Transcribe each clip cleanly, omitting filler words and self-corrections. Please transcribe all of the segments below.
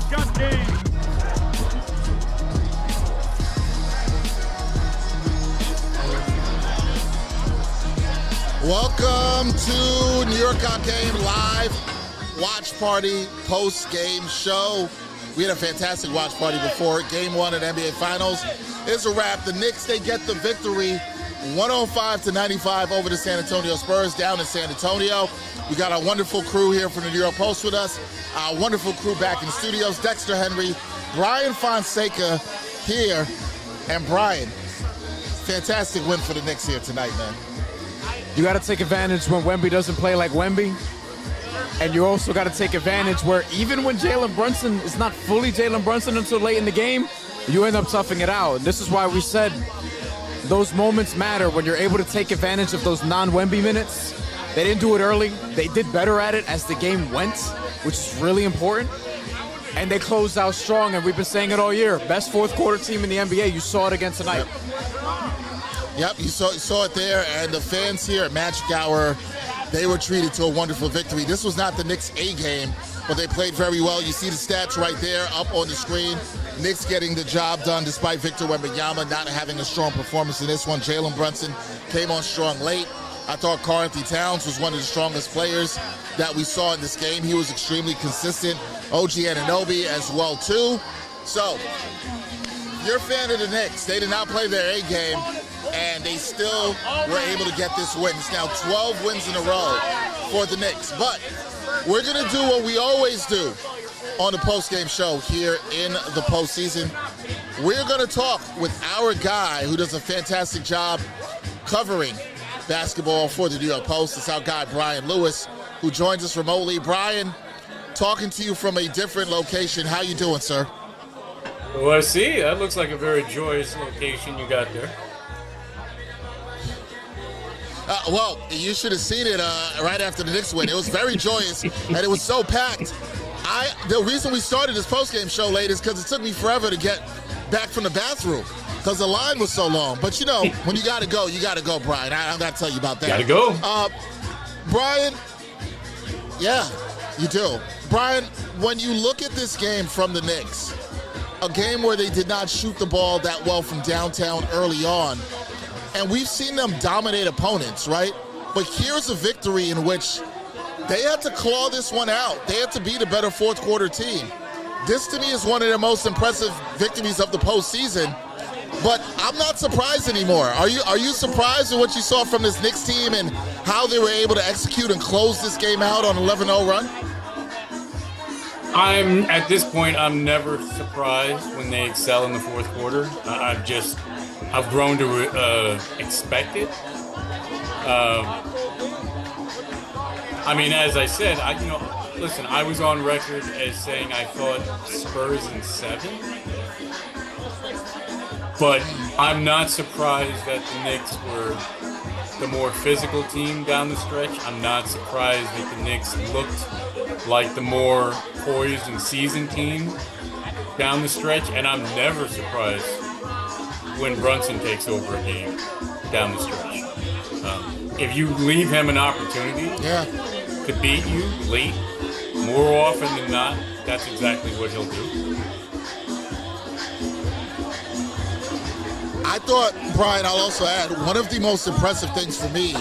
Got game. Welcome to New York Game Live Watch Party post-game show. We had a fantastic watch party before Game 1 of the NBA Finals. It's a wrap. The Knicks, they get the victory 105-95 over the San Antonio Spurs down in San Antonio. We got our wonderful crew here from the New York Post with us. Our wonderful crew back in the studios. Dexter Henry, Bryan Fonseca here. And Bryan, fantastic win for the Knicks here tonight, man. You got to take advantage when Wemby doesn't play like Wemby. And you also got to take advantage where even when Jalen Brunson is not fully Jalen Brunson until late in the game, you end up toughing it out. And this is why we said those moments matter when you're able to take advantage of those non-Wemby minutes. They didn't do it early. They did better at it as the game went, which is really important. And they closed out strong, and we've been saying it all year. Best fourth quarter team in the NBA. You saw it again tonight. Yep, you saw it there, and the fans here at Magic Hour, they were treated to a wonderful victory. This was not the Knicks' A game, but they played very well. You see the stats right there up on the screen. Knicks getting the job done despite Victor Wembanyama not having a strong performance in this one. Jalen Brunson came on strong late. I thought Karl-Anthony Towns was one of the strongest players that we saw in this game. He was extremely consistent. OG Anunoby as well, too. So, you're a fan of the Knicks. They did not play their A game, and they still were able to get this win. It's now 12 wins in a row for the Knicks. But we're going to do what we always do on the post-game show here in the postseason. We're going to talk with our guy who does a fantastic job covering basketball for the New York Post. It's our guy, Bryan Lewis, who joins us remotely. Bryan, talking to you from a different location. How you doing, sir? Well, I see. That looks like a very joyous location you got there. Well, you should have seen it right after the Knicks win. It was very joyous, and it was so packed. The reason we started this postgame show late is because it took me forever to get back from the bathroom because the line was so long. But, you know, when you got to go, Bryan. I'm got to tell you about that. Got to go. Bryan, yeah, you do. Bryan, when you look at this game from the Knicks, a game where they did not shoot the ball that well from downtown early on, and we've seen them dominate opponents, right? But here's a victory in which they had to claw this one out. They had to be the better fourth quarter team. This, to me, is one of the most impressive victories of the postseason. But I'm not surprised anymore. Are you surprised at what you saw from this Knicks team and how they were able to execute and close this game out on an 11-0 run? At this point, I'm never surprised when they excel in the fourth quarter. I've grown to expect it. As I said, listen, I was on record as saying I thought Spurs in 7. But I'm not surprised that the Knicks were the more physical team down the stretch. I'm not surprised that the Knicks looked like the more poised and seasoned team down the stretch. And I'm never surprised when Brunson takes over a game down the stretch. If you leave him an opportunity to beat you late, more often than not, that's exactly what he'll do. I thought, Bryan, I'll also add, one of the most impressive things for me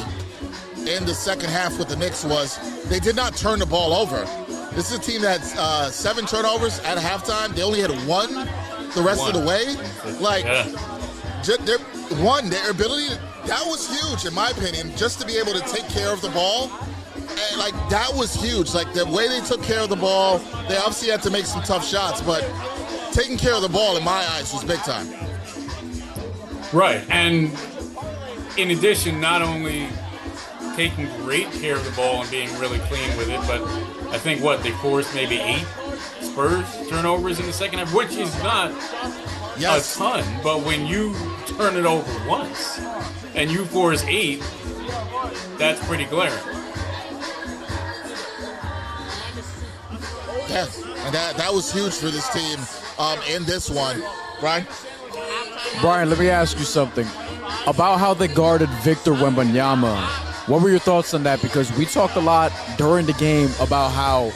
in the second half with the Knicks was they did not turn the ball over. This is a team that had 7 turnovers at halftime. They only had 1 the rest of the way. Their ability, that was huge in my opinion, just to be able to take care of the ball. And that was huge. The way they took care of the ball, they obviously had to make some tough shots, but taking care of the ball in my eyes was big time. Right, and in addition, not only taking great care of the ball and being really clean with it, but I think they forced maybe 8 Spurs turnovers in the second half, which is not a ton, but when you turn it over once and you force 8, that's pretty glaring. Yeah, and that was huge for this team in this one. Bryan? Bryan, let me ask you something about how they guarded Victor Wembanyama What were your thoughts on that? Because we talked a lot during the game about how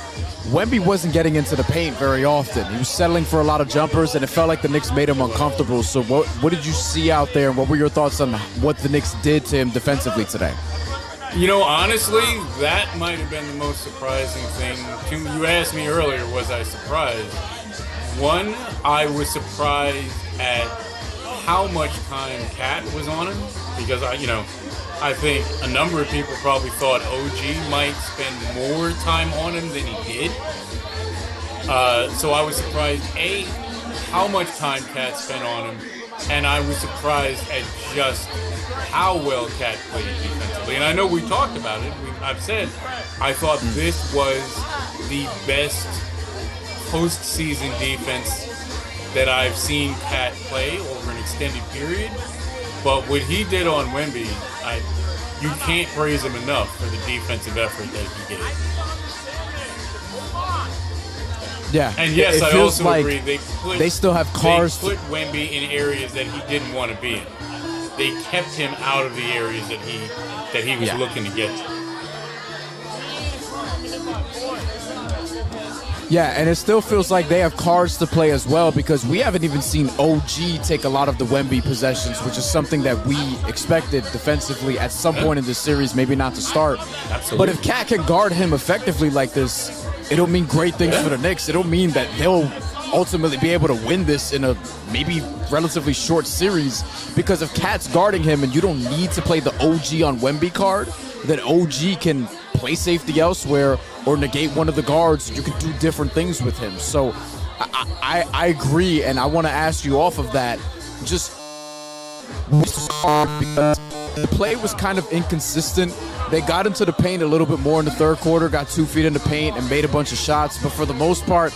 Wemby wasn't getting into the paint very often. He was settling for a lot of jumpers, and it felt like the Knicks made him uncomfortable. So what did you see out there, and what were your thoughts on what the Knicks did to him defensively today? You know, honestly, that might have been the most surprising thing. You asked me earlier, was I surprised? One, I was surprised at how much time Cat was on him, because I think a number of people probably thought OG might spend more time on him than he did. So I was surprised, A, how much time Cat spent on him, and I was surprised at just how well Cat played defensively. And I know we talked about it. I've said I thought this was the best postseason defense that I've seen Cat play over an extended period. But what he did on Wemby, you can't praise him enough for the defensive effort that he gave. Yeah, and yes, I also agree. They still have cars. They put Wemby in areas that he didn't want to be in. They kept him out of the areas that he was looking to get to. Yeah, and it still feels like they have cards to play as well, because we haven't even seen OG take a lot of the Wemby possessions, which is something that we expected defensively at some point in this series, maybe not to start. Absolutely. But if Cat can guard him effectively like this, it'll mean great things for the Knicks. It'll mean that they'll ultimately be able to win this in a maybe relatively short series, because if Cat's guarding him and you don't need to play the OG on Wemby card, then OG can play safety elsewhere or negate one of the guards. You can do different things with him. So I agree, and I want to ask you off of that, just because the play was kind of inconsistent. They got into the paint a little bit more in the third quarter, got 2 feet in the paint and made a bunch of shots, but for the most part,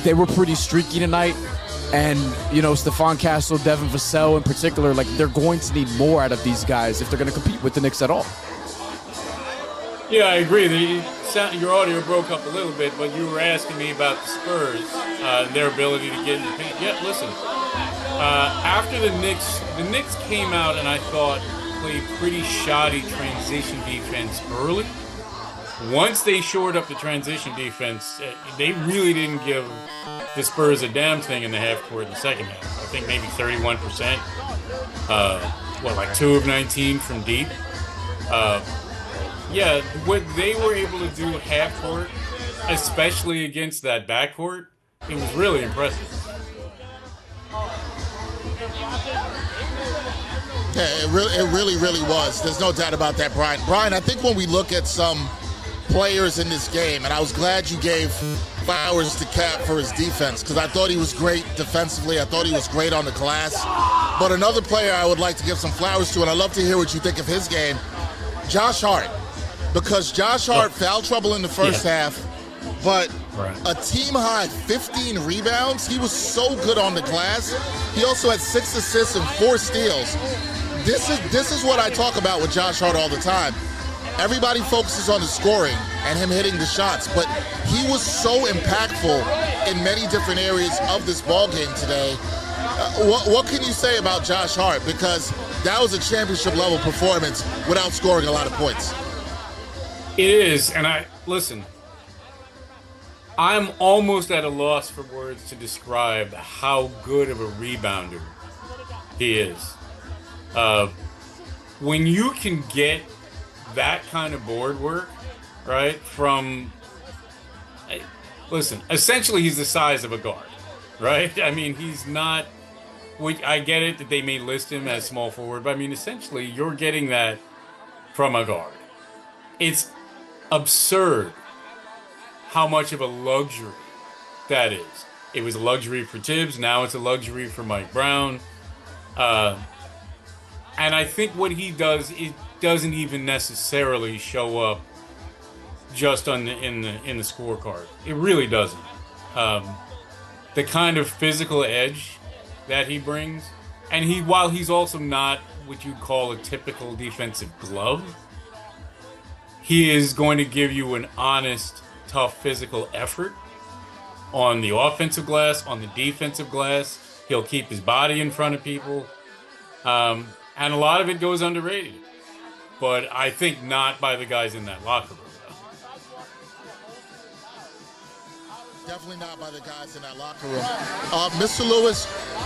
they were pretty streaky tonight. And, Stephon Castle, Devin Vassell in particular, they're going to need more out of these guys if they're going to compete with the Knicks at all. Yeah, I agree. Your audio broke up a little bit, but you were asking me about the Spurs, their ability to get in the paint. Yeah, listen. After the Knicks came out and I thought played pretty shoddy transition defense early. Once they shored up the transition defense, they really didn't give the Spurs a damn thing in the half court in the second half. I think maybe 31%. 2 of 19 from deep. Yeah, what they were able to do half court, especially against that backcourt, it was really impressive. Yeah, it really was. There's no doubt about that, Bryan. Bryan, I think when we look at some players in this game, and I was glad you gave flowers to Cat for his defense, because I thought he was great defensively. I thought he was great on the glass. But another player I would like to give some flowers to, and I'd love to hear what you think of his game, Josh Hart. Because Josh Hart, foul trouble in the first half, but a team-high 15 rebounds. He was so good on the glass. He also had 6 assists and 4 steals. This is what I talk about with Josh Hart all the time. Everybody focuses on the scoring and him hitting the shots, but he was so impactful in many different areas of this ball game today. What can you say about Josh Hart? Because that was a championship-level performance without scoring a lot of points. It is, and I'm almost at a loss for words to describe how good of a rebounder he is. When you can get that kind of board work, right, essentially he's the size of a guard, right? I mean, he's not, I get it that they may list him as small forward, but I mean, essentially you're getting that from a guard. It's absurd how much of a luxury that is. It was a luxury for Tibbs. Now it's a luxury for Mike Brown. And I think what he does, it doesn't even necessarily show up just in the scorecard. It really doesn't. The kind of physical edge that he brings, and while he's also not what you'd call a typical defensive glove, he is going to give you an honest, tough physical effort on the offensive glass, on the defensive glass. He'll keep his body in front of people. And a lot of it goes underrated. but I think not by the guys in that locker room. Definitely not by the guys in that locker room. Mr. Lewis,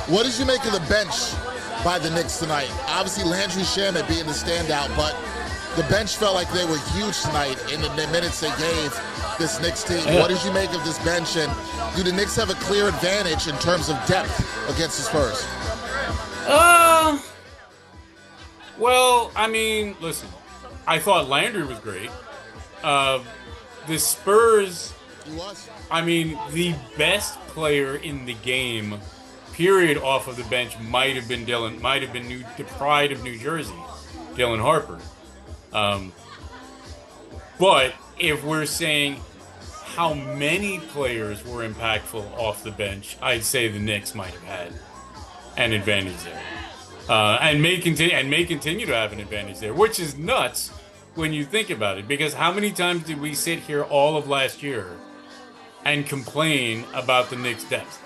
what did you make of the bench by the Knicks tonight? Obviously, Landry Shamet being the standout, but the bench felt like they were huge tonight in the minutes they gave this Knicks team. Yeah. What did you make of this bench, and do the Knicks have a clear advantage in terms of depth against the Spurs? Well, I mean, listen, I thought Landry was great. The Spurs, he was. I mean, the best player in the game, period, off of the bench might have been the pride of New Jersey, Dylan Harper. But if we're saying how many players were impactful off the bench, I'd say the Knicks might have had an advantage there, and may continue to have an advantage there, which is nuts when you think about it. Because how many times did we sit here all of last year and complain about the Knicks' depth,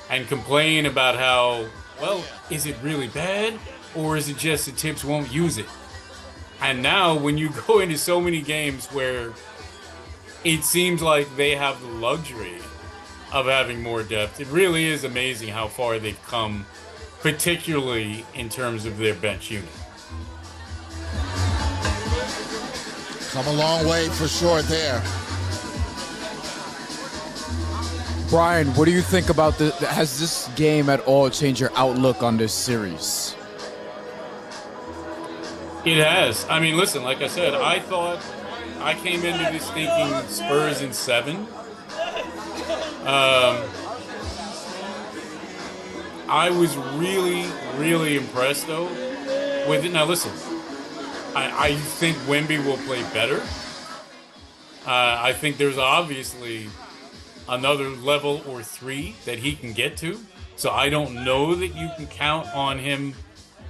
and complain about how, well, is it really bad, or is it just the Tips won't use it? And now when you go into so many games where it seems like they have the luxury of having more depth, it really is amazing how far they've come, particularly in terms of their bench unit. Come a long way for sure there. Bryan, what do you think about has this game at all changed your outlook on this series? It has. I mean, listen, like I said, I thought I came into this thinking Spurs in 7. I was really, really impressed, though, with it. Now, listen, I think Wemby will play better. I think there's obviously another level or 3 that he can get to. So I don't know that you can count on him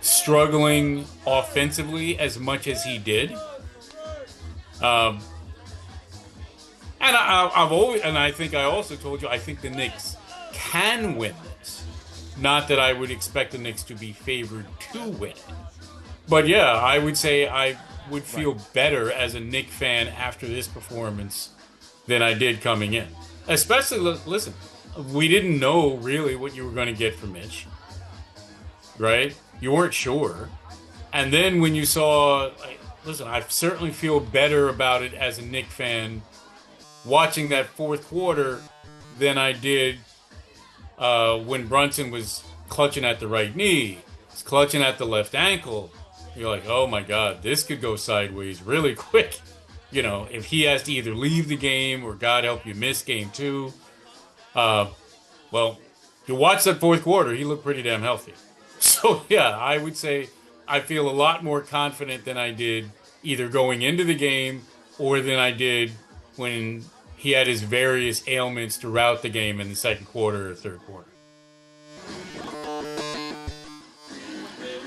struggling offensively as much as he did. And I think I also told you, I think the Knicks can win this. Not that I would expect the Knicks to be favored to win it. But yeah, I would say I would feel better as a Knicks fan after this performance than I did coming in. Especially, listen, we didn't know really what you were going to get from Mitch, right? You weren't sure. And then when you saw, listen, I certainly feel better about it as a Knicks fan watching that fourth quarter than I did when Brunson was clutching at the right knee, was clutching at the left ankle. You're like, oh my God, this could go sideways really quick. You know, if he has to either leave the game or, God help you, miss game 2. Well, you watch that fourth quarter, he looked pretty damn healthy. So, yeah, I would say I feel a lot more confident than I did either going into the game or than I did when he had his various ailments throughout the game in the second quarter or third quarter.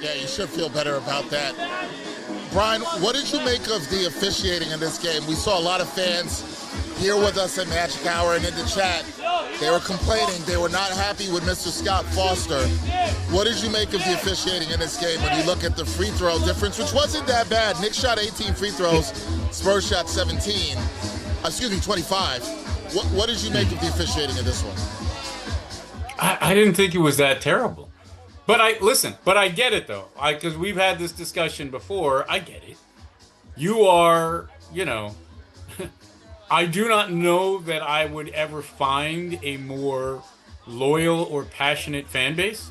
Yeah, you should feel better about that. Bryan, what did you make of the officiating in this game? We saw a lot of fans here with us at Magic Hour and in the chat. They were complaining. They were not happy with Mr. Scott Foster. What did you make of the officiating in this game when you look at the free throw difference, which wasn't that bad? Knicks shot 18 free throws. Spurs shot 17. 25. What did you make of the officiating in this one? I didn't think it was that terrible. But I get it, though. Because we've had this discussion before. I get it. You are, I do not know that I would ever find a more loyal or passionate fan base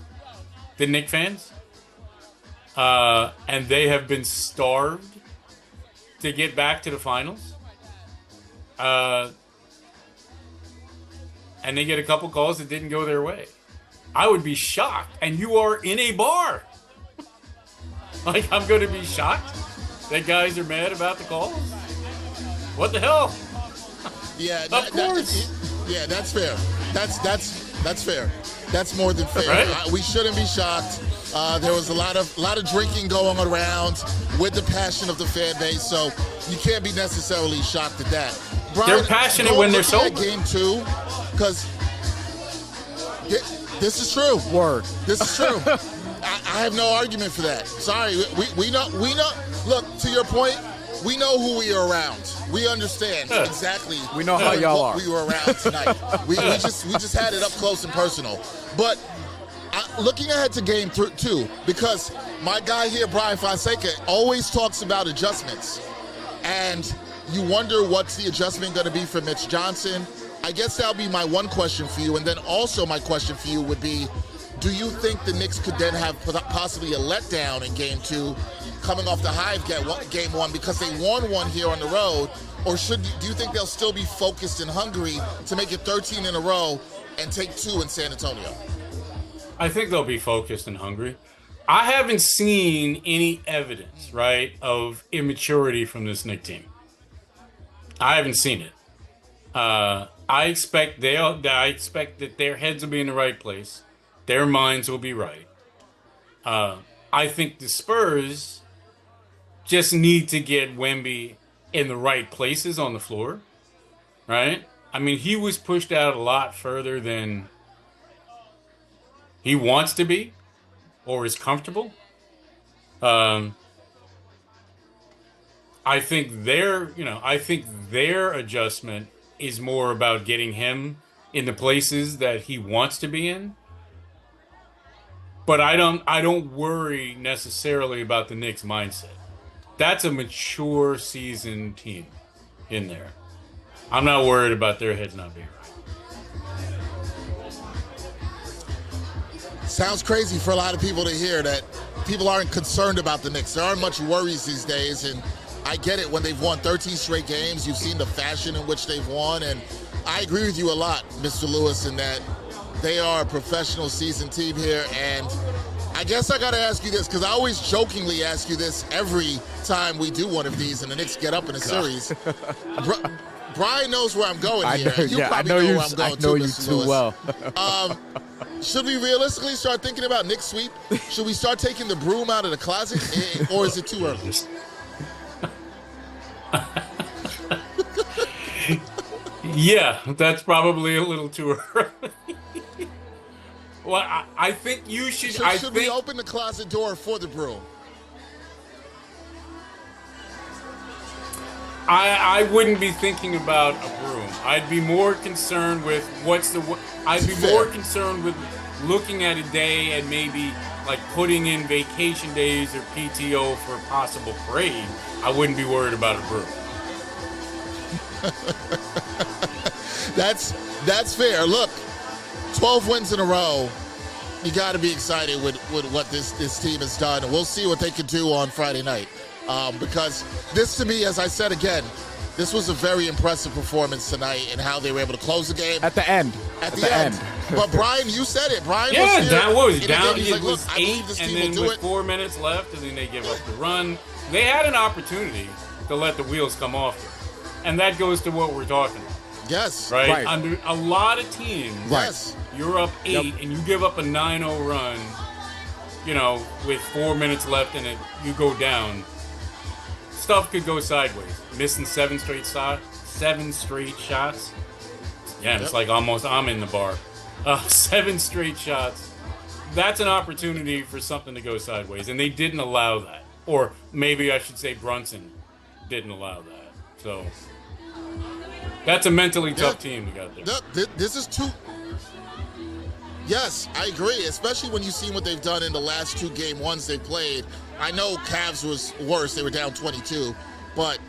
than Knicks fans. And they have been starved to get back to the finals. And they get a couple calls that didn't go their way. I would be shocked. And you are in a bar. Like, I'm going to be shocked that guys are mad about the calls? What the hell? Yeah, of course. That's fair. That's fair. That's more than fair. Right? We shouldn't be shocked. There was a lot of drinking going around with the passion of the fan base, so you can't be necessarily shocked at that. Bryan, they're passionate when they're sober. Game 2, because this is true. Word. This is true. I have no argument for that. Sorry, we know Look, to your point, we know who we are around. We understand exactly. We know how y'all are. We were around tonight. we just had it up close and personal. But looking ahead to game 2, because my guy here, Bryan Fonseca, always talks about adjustments. And you wonder what's the adjustment going to be for Mitch Johnson. I guess that'll be my one question for you. And then also my question for you would be, do you think the Knicks could then have possibly a letdown in game 2 coming off the high of game 1 because they won one here on the road? Or do you think they'll still be focused and hungry to make it 13 in a row and take 2 in San Antonio? I think they'll be focused and hungry. I haven't seen any evidence, right, of immaturity from this Knicks team. I haven't seen it. I expect that their heads will be in the right place. Their minds will be right. I think the Spurs just need to get Wemby in the right places on the floor, right? I mean, he was pushed out a lot further than he wants to be or is comfortable. I think their adjustment is more about getting him in the places that he wants to be in. But I don't worry necessarily about the Knicks' mindset. That's a mature, seasoned team in there. I'm not worried about their heads not being right. Sounds crazy for a lot of people to hear that people aren't concerned about the Knicks. There aren't much worries these days, and I get it. When they've won 13 straight games, you've seen the fashion in which they've won, and I agree with you a lot, Mr. Lewis, in that they are a professional seasoned team here. And I guess I got to ask you this, because I always jokingly ask you this every time we do one of these and the Knicks get up in a series. Brian knows where I'm going here. You probably know where I'm going too, Mr. Lewis. Well. Should we realistically start thinking about Knicks sweep? Should we start taking the broom out of the closet, or is it too early? Yeah, that's probably a little too early. Well, I think you should. Should we open the closet door for the broom? I wouldn't be thinking about a broom. I'd be more concerned with more concerned with looking at a day and maybe like putting in vacation days or PTO for a possible parade. I wouldn't be worried about a broom. That's fair. Look, 12 wins in a row. You got to be excited with what this team has done. And we'll see what they can do on Friday night. Because this, to me, as I said again, this was a very impressive performance tonight and how they were able to close the game. At the end. At the end. But Bryan, you said it. Bryan was here. That was down. He's like, look, I believe this team will do it. 4 minutes left, and then they give up the run. They had an opportunity to let the wheels come off here. And that goes to what we're talking about. Yes. Right? Under a lot of teams, yes. You're up 8 and you give up a 9-0 run, with 4 minutes left and you go down. Stuff could go sideways. Missing 7 straight shots. Yeah, it's like almost I'm in the bar. 7 straight shots. That's an opportunity for something to go sideways, and they didn't allow that. Or maybe I should say Brunson didn't allow that. So that's a mentally tough team we got there. Look, this is too. Yes, I agree, especially when you've seen what they've done in the last 2 game ones they played. I know Cavs was worse. They were down 22. But,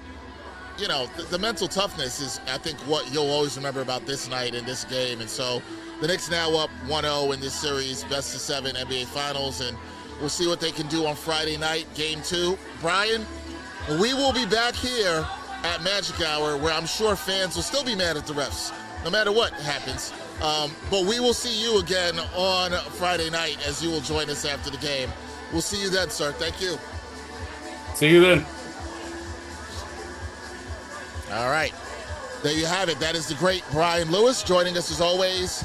the mental toughness is, I think, what you'll always remember about this night and this game. And so the Knicks now up 1-0 in this series, best of 7 NBA Finals. And we'll see what they can do on Friday night, game 2. Bryan, we will be back here at Magic Hour, where I'm sure fans will still be mad at the refs, no matter what happens. But we will see you again on Friday night as you will join us after the game. We'll see you then, sir. Thank you. See you then. All right. There you have it. That is the great Bryan Lewis joining us as always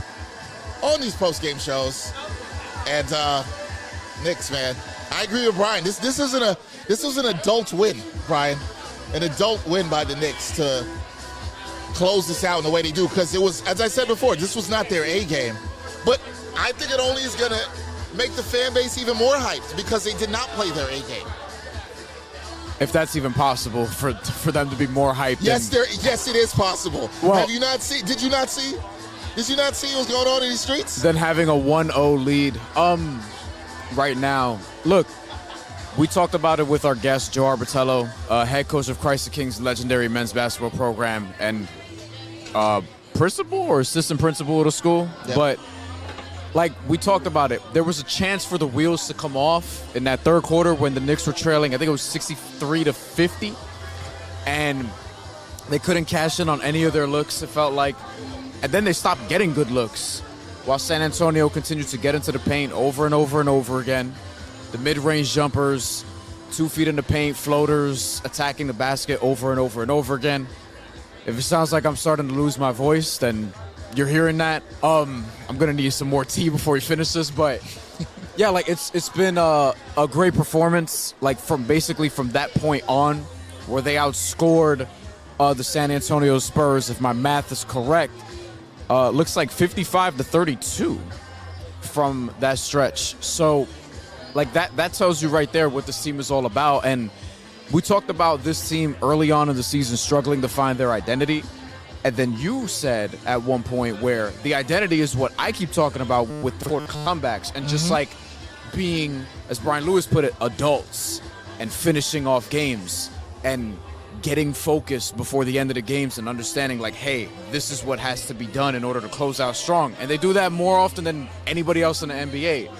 on these post-game shows. And Knicks, man, I agree with Bryan. This was an adult win, Bryan. An adult win by the Knicks to close this out in the way they do, because it was, as I said before, this was not their A game. But I think it only is going to make the fan base even more hyped because they did not play their A game. If that's even possible for them to be more hyped. Yes, it is possible. Well, have you not seen? Did you not see? Did you not see what's going on in these streets? Than having a 1-0 lead. Right now, look, we talked about it with our guest Joe Arbitello, head coach of Christ the King's legendary men's basketball program and principal or assistant principal of the school. Yep. But like we talked about it, there was a chance for the wheels to come off in that third quarter when the Knicks were trailing. I think it was 63-50, and they couldn't cash in on any of their looks. It felt like, and then they stopped getting good looks, while San Antonio continued to get into the paint over and over and over again. The mid-range jumpers, 2 feet in the paint, floaters, attacking the basket over and over and over again. If it sounds like I'm starting to lose my voice, then you're hearing that. I'm gonna need some more tea before we finish this, but yeah, like it's been a great performance. Like from that point on, where they outscored the San Antonio Spurs, if my math is correct, looks like 55-32 from that stretch. So, like that tells you right there what this team is all about. And we talked about this team early on in the season struggling to find their identity. And then you said at one point where the identity is what I keep talking about with the comebacks and just like being, as Brian Lewis put it, adults and finishing off games and getting focused before the end of the games and understanding like, hey, this is what has to be done in order to close out strong. And they do that more often than anybody else in the NBA.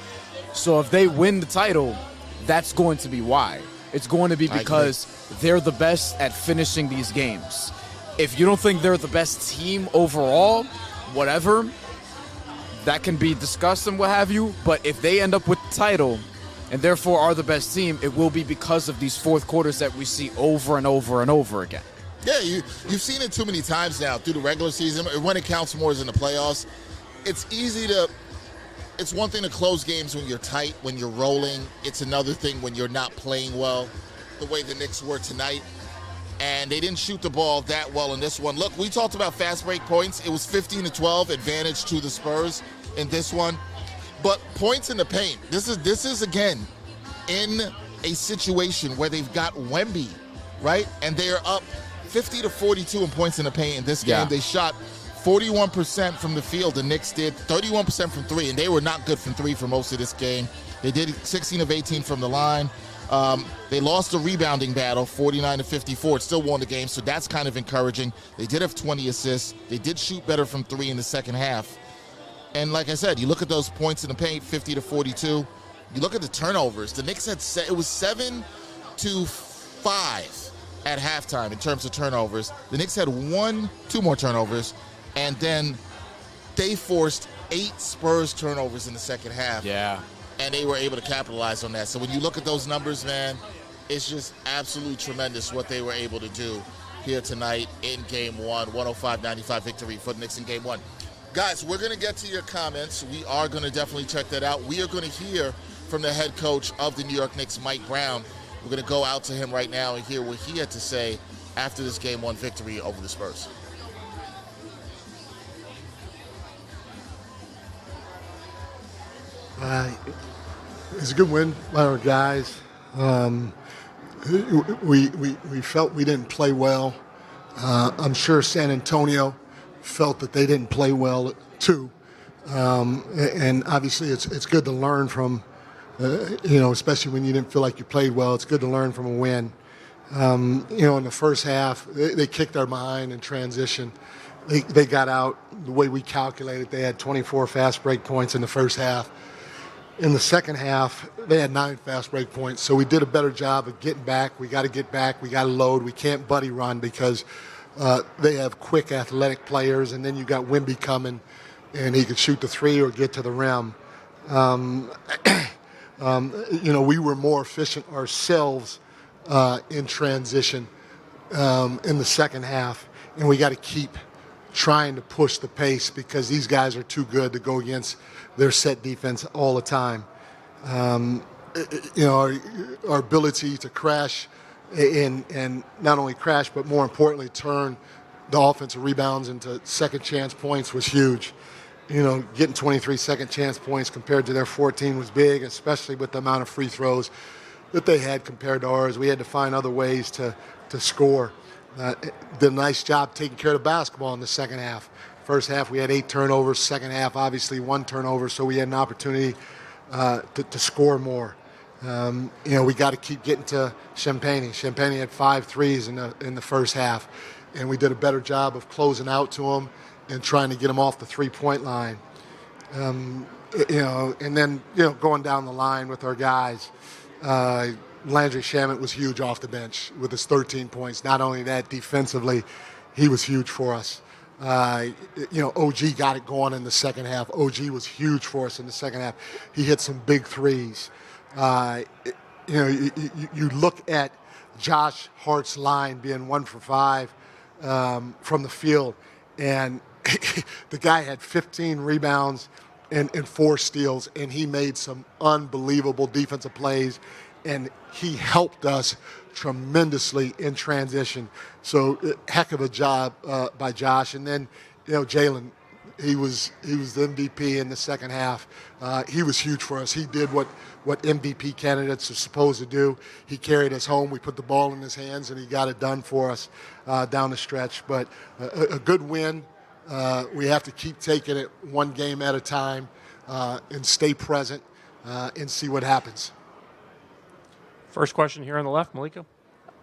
So if they win the title, that's going to be why. It's going to be because they're the best at finishing these games. If you don't think they're the best team overall, whatever, that can be discussed and what have you. But if they end up with the title and therefore are the best team, it will be because of these fourth quarters that we see over and over and over again. Yeah, you've seen it too many times now through the regular season. When it counts more is in the playoffs. It's one thing to close games when you're tight, when you're rolling. It's another thing when you're not playing well, the way the Knicks were tonight. And they didn't shoot the ball that well in this one. Look, we talked about fast break points. It was 15-12 advantage to the Spurs in this one. But points in the paint, this is again in a situation where they've got Wemby, right? And they are up 50-42 in points in the paint in this game. Yeah. They shot 41% from the field. The Knicks did 31% from three, and they were not good from three for most of this game. They did 16 of 18 from the line. They lost the rebounding battle, 49-54. It still won the game, so that's kind of encouraging. They did have 20 assists. They did shoot better from three in the second half. And like I said, you look at those points in the paint, 50-42. You look at the turnovers. The Knicks had it was 7-5 at halftime in terms of turnovers. The Knicks had 2 more turnovers, and then they forced 8 Spurs turnovers in the second half. Yeah. And they were able to capitalize on that. So when you look at those numbers, man, it's just absolutely tremendous what they were able to do here tonight in Game 1. 105-95 victory for the Knicks in Game 1. Guys, we're going to get to your comments. We are going to definitely check that out. We are going to hear from the head coach of the New York Knicks, Mike Brown. We're going to go out to him right now and hear what he had to say after this Game 1 victory over the Spurs. It's a good win by our guys. We felt we didn't play well. I'm sure San Antonio felt that they didn't play well too. And obviously it's good to learn from, especially when you didn't feel like you played well. It's good to learn from a win. In the first half, they kicked our behind in transition. They got out the way we calculated. They had 24 fast break points in the first half. In the second half, they had 9 fast break points, so we did a better job of getting back. We got to get back. We got to load. We can't buddy run because they have quick, athletic players, and then you got Wemby coming, and he could shoot the three or get to the rim. We were more efficient ourselves in transition in the second half, and we got to keep trying to push the pace because these guys are too good to go against their set defense all the time. Our ability to crash and not only crash, but more importantly, turn the offensive rebounds into second chance points was huge. Getting 23 second chance points compared to their 14 was big, especially with the amount of free throws that they had compared to ours. We had to find other ways to score. Did a nice job taking care of the basketball in the second half. First half, we had 8 turnovers. Second half, obviously, 1 turnover, so we had an opportunity to score more. We got to keep getting to Champagne. Champagne had 5 threes in the first half, and we did a better job of closing out to him and trying to get him off the three-point line. And then going down the line with our guys. Landry Shamet was huge off the bench with his 13 points. Not only that, defensively, he was huge for us. OG got it going in the second half. OG was huge for us in the second half. He hit some big threes. You look at Josh Hart's line being 1 for 5 from the field, and the guy had 15 rebounds and 4 steals, and he made some unbelievable defensive plays, and he helped us tremendously in transition. So heck of a job by Josh. And then, Jalen, he was the MVP in the second half. He was huge for us. He did what MVP candidates are supposed to do. He carried us home. We put the ball in his hands, and he got it done for us down the stretch. But a good win. We have to keep taking it one game at a time and stay present and see what happens. First question here on the left, Malika.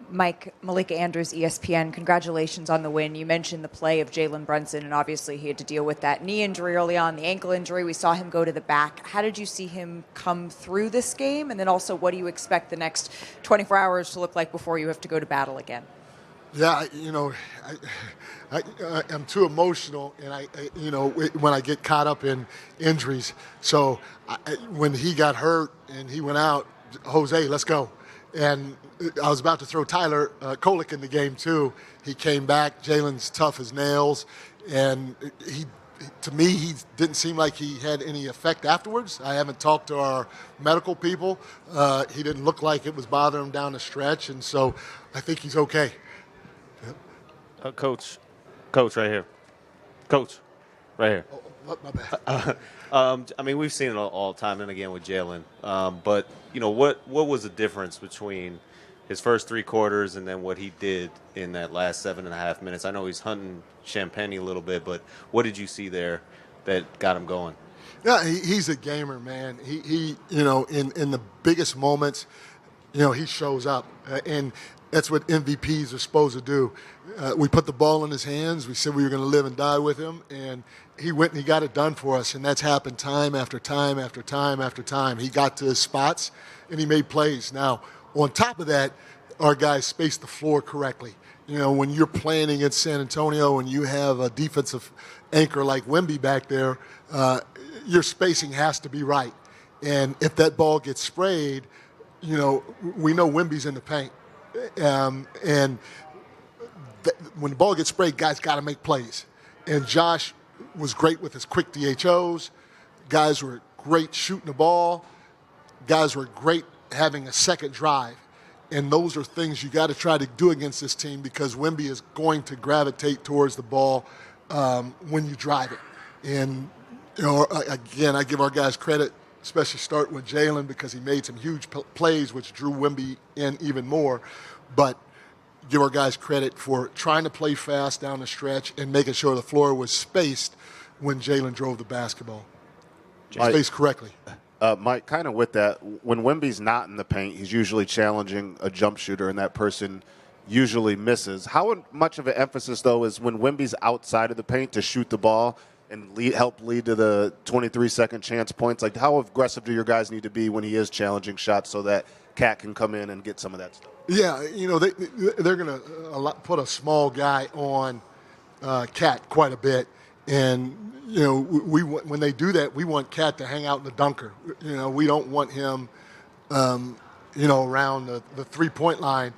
Malika Andrews, ESPN. Congratulations on the win. You mentioned the play of Jalen Brunson, and obviously he had to deal with that knee injury early on, the ankle injury. We saw him go to the back. How did you see him come through this game? And then also, what do you expect the next 24 hours to look like before you have to go to battle again? Yeah, I'm too emotional, and when I get caught up in injuries. So when he got hurt and he went out, Jose, let's go. And I was about to throw Tyler Kolek in the game too. He came back. Jalen's tough as nails, and to me, he didn't seem like he had any effect afterwards. I haven't talked to our medical people. He didn't look like it was bothering him down the stretch, and so I think he's okay. Coach right here. Coach, right here. Oh, my bad. We've seen it all time and again with Jalen. But what was the difference between his first 3 quarters and then what he did in that last 7.5 minutes? I know he's hunting Champagne a little bit, but what did you see there that got him going? Yeah, he's a gamer, man. He in the biggest moments, he shows up, and that's what MVPs are supposed to do. We put the ball in his hands. We said we were going to live and die with him, and he went and he got it done for us, and that's happened time after time after time after time. He got to his spots, and he made plays. Now, on top of that, our guys spaced the floor correctly. When you're playing against San Antonio and you have a defensive anchor like Wemby back there, your spacing has to be right. And if that ball gets sprayed, we know Wemby's in the paint. When the ball gets sprayed, guys got to make plays. And Josh was great with his quick DHOs. Guys were great shooting the ball. Guys were great having a second drive. And those are things you got to try to do against this team because Wemby is going to gravitate towards the ball when you drive it. And, again, I give our guys credit, especially starting with Jalen because he made some huge plays which drew Wemby in even more. But give our guys credit for trying to play fast down the stretch and making sure the floor was spaced when Jalen drove the basketball. Spaced correctly. Mike, kind of with that, when Wemby's not in the paint, he's usually challenging a jump shooter, and that person usually misses. How much of an emphasis, though, is when Wemby's outside of the paint to shoot the ball and help lead to the 23-second chance points? Like, how aggressive do your guys need to be when he is challenging shots so that Cat can come in and get some of that stuff? Yeah, they're going to put a small guy on Cat quite a bit. And, when they do that, we want Cat to hang out in the dunker. We don't want him, around the three-point line.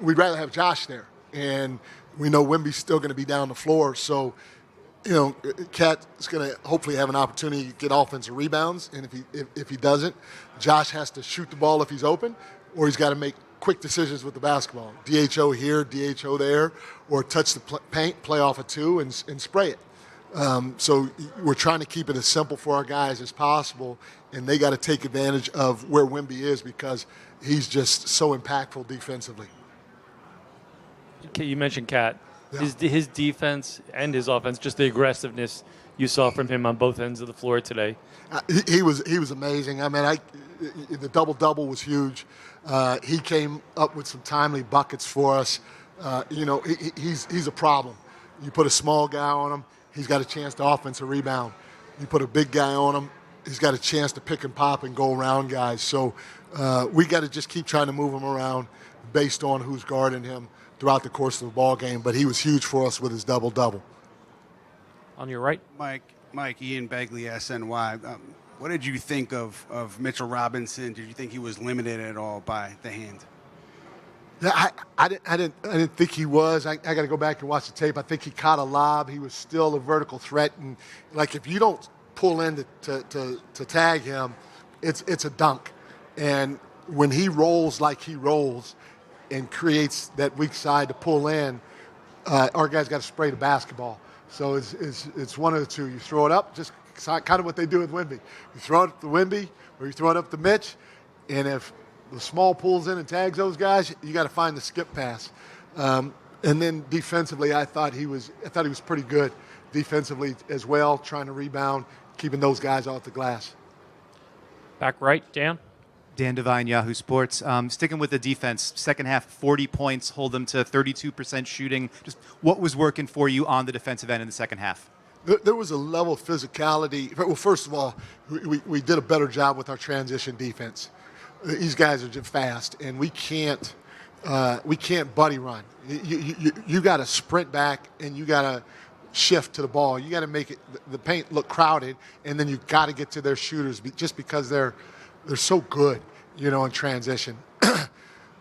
We'd rather have Josh there. And we know Wemby's still going to be down the floor. So, Cat is going to hopefully have an opportunity to get offensive rebounds. And if he doesn't, Josh has to shoot the ball if he's open, or he's got to make quick decisions with the basketball. DHO here, DHO there, or touch the paint, play off a 2, and spray it. So we're trying to keep it as simple for our guys as possible, and they got to take advantage of where Wemby is because he's just so impactful defensively. Okay, you mentioned Cat. Yeah. His defense and his offense, just the aggressiveness you saw from him on both ends of the floor today. He was amazing. I mean, the double-double was huge. He came up with some timely buckets for us. He's a problem. You put a small guy on him, he's got a chance to offensive rebound. You put a big guy on him, he's got a chance to pick and pop and go around guys. So we got to just keep trying to move him around based on who's guarding him throughout the course of the ball game. But he was huge for us with his double-double. On your right. Mike, Ian Begley, SNY. What did you think of Mitchell Robinson? Did you think he was limited at all by the hand? Yeah, I didn't think he was. I got to go back and watch the tape. I think he caught a lob. He was still a vertical threat, and like if you don't pull in to tag him, it's a dunk. And when he rolls like he rolls, and creates that weak side to pull in, our guys got to spray the basketball. So it's one of the two. You throw it up, just kind of what they do with Wemby. You throw it up to Wemby, or you throw it up to Mitch, and if the small pulls in and tags those guys, you got to find the skip pass. And then defensively, I thought he was pretty good defensively as well, trying to rebound, keeping those guys off the glass. Back right, Dan. Dan Devine, Yahoo Sports. Sticking with the defense, second half, 40 points, hold them to 32% shooting. Just what was working for you on the defensive end in the second half? There was a level of physicality. Well, first of all, we did a better job with our transition defense. These guys are just fast, and we can't buddy run. You got to sprint back, and you got to shift to the ball. You got to make the paint look crowded, and then you got to get to their shooters just because they're so good, in transition.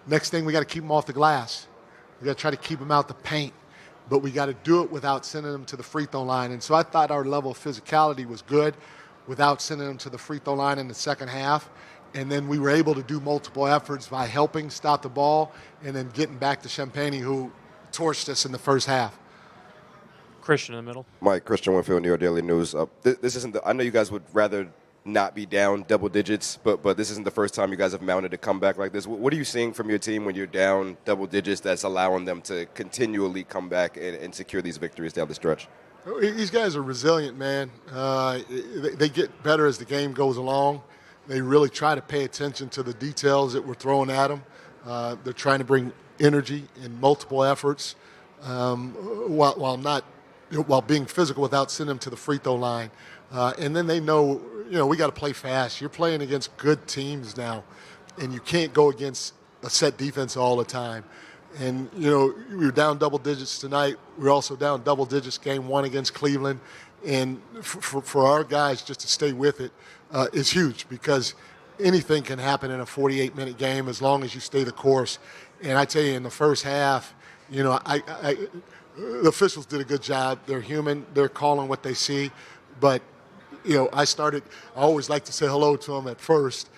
Next thing, we got to keep them off the glass. We got to try to keep them out the paint, but we got to do it without sending them to the free throw line. And so I thought our level of physicality was good without sending them to the free throw line in the second half. And then we were able to do multiple efforts by helping stop the ball and then getting back to Champagne, who torched us in the first half. Christian in the middle. Mike, Christian Winfield, New York Daily News. This isn't I know you guys would rather not be down double digits, but this isn't the first time you guys have mounted a comeback like this. What are you seeing from your team when you're down double digits that's allowing them to continually come back and secure these victories down the stretch? These guys are resilient, man. They get better as the game goes along. They really try to pay attention to the details that we're throwing at them. They're trying to bring energy in multiple efforts while being physical without sending them to the free throw line. And then they know, we got to play fast. You're playing against good teams now, and you can't go against a set defense all the time. And, we were down double digits tonight. We were also down double digits game one against Cleveland. And for our guys just to stay with it is huge, because anything can happen in a 48-minute game as long as you stay the course. And I tell you, in the first half, the officials did a good job. They're human. They're calling what they see. But, I always like to say hello to them at first.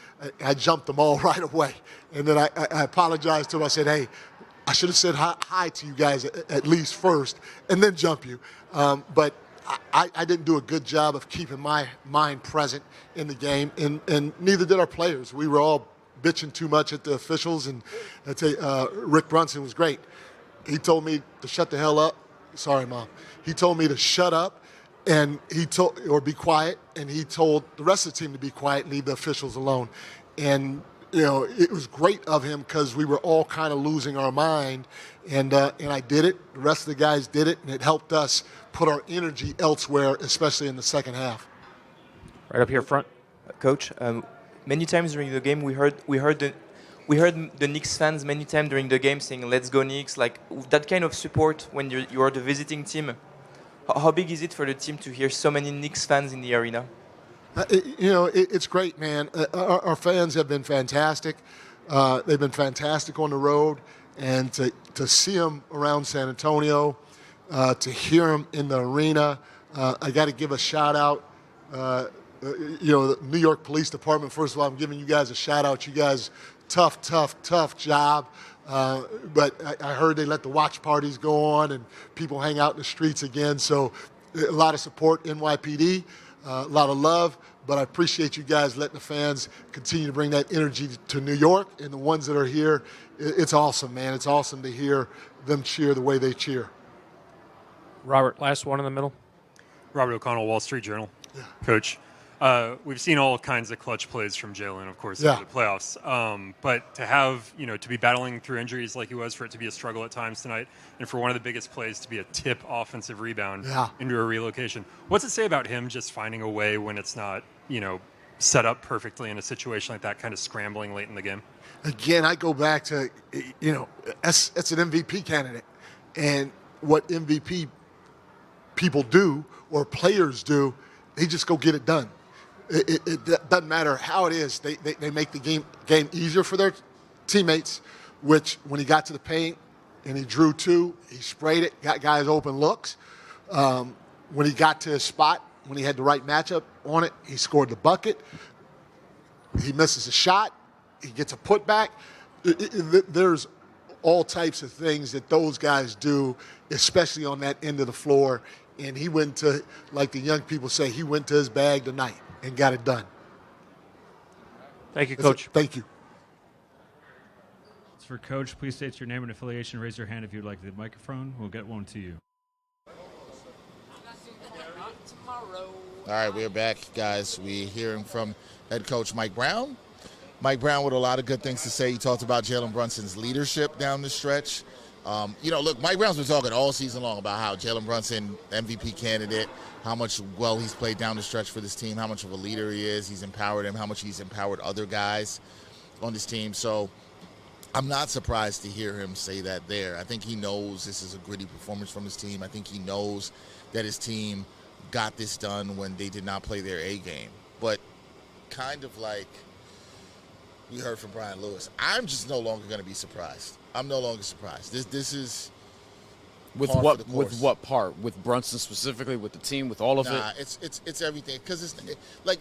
I jumped them all right away. And then I apologized to them. I said, hey, I should have said hi to you guys at least first and then jump you. But I didn't do a good job of keeping my mind present in the game, and neither did our players. We were all bitching too much at the officials, and I tell you, Rick Brunson was great. He told me to shut the hell up. Sorry, Mom. He told me to shut up, and or be quiet, and he told the rest of the team to be quiet and leave the officials alone. And it was great of him, because we were all kind of losing our mind, and I did it. The rest of the guys did it, and it helped us put our energy elsewhere, especially in the second half. Right up here front. Coach, many times during the game we heard the Knicks fans many times during the game saying "Let's go Knicks," like that kind of support when you are the visiting team. How big is it for the team to hear so many Knicks fans in the arena? It's great, man. Our fans have been fantastic. They've been fantastic on the road, and to see them around San Antonio, to hear them in the arena. I got to give a shout out. The New York Police Department. First of all, I'm giving you guys a shout out. You guys, tough job. But I heard they let the watch parties go on and people hang out in the streets again. So a lot of support, NYPD. a lot of love. But I appreciate you guys letting the fans continue to bring that energy to New York, and the ones that are here. It's awesome, man. It's awesome to hear them cheer the way they cheer. Robert, last one in the middle. Robert O'Connell, Wall Street Journal. Yeah. Coach, we've seen all kinds of clutch plays from Jalen, of course, in the playoffs. But to have, to be battling through injuries like he was, for it to be a struggle at times tonight, and for one of the biggest plays to be a tip offensive rebound into a relocation. What's it say about him just finding a way when it's not, set up perfectly in a situation like that, kind of scrambling late in the game? Again, I go back to, that's an MVP candidate. And what MVP people do or players do, they just go get it done. It doesn't matter how it is. They make the game easier for their teammates, which when he got to the paint and he drew two, he sprayed it, got guys open looks. When he got to his spot, when he had the right matchup on it, he scored the bucket. He misses a shot. He gets a putback. There's all types of things that those guys do, especially on that end of the floor. And he went to, like the young people say, he went to his bag tonight and got it done. Thank you, Coach. Thank you. For Coach, please state your name and affiliation. Raise your hand if you'd like the microphone. We'll get one to you. All right, we're back, guys. We're hearing from head coach Mike Brown. Mike Brown with a lot of good things to say. He talked about Jalen Brunson's leadership down the stretch. Look, Mike Brown's been talking all season long about how Jalen Brunson, MVP candidate, how much well he's played down the stretch for this team, how much of a leader he is. He's empowered him, how much he's empowered other guys on this team. So I'm not surprised to hear him say that there. I think he knows this is a gritty performance from his team. I think he knows that his team got this done when they did not play their A game. But kind of like we heard from Brian Lewis, I'm just no longer going to be surprised. I'm no longer surprised. This is with what part? With Brunson specifically, with the team, with all of it? Nah, it's everything. Because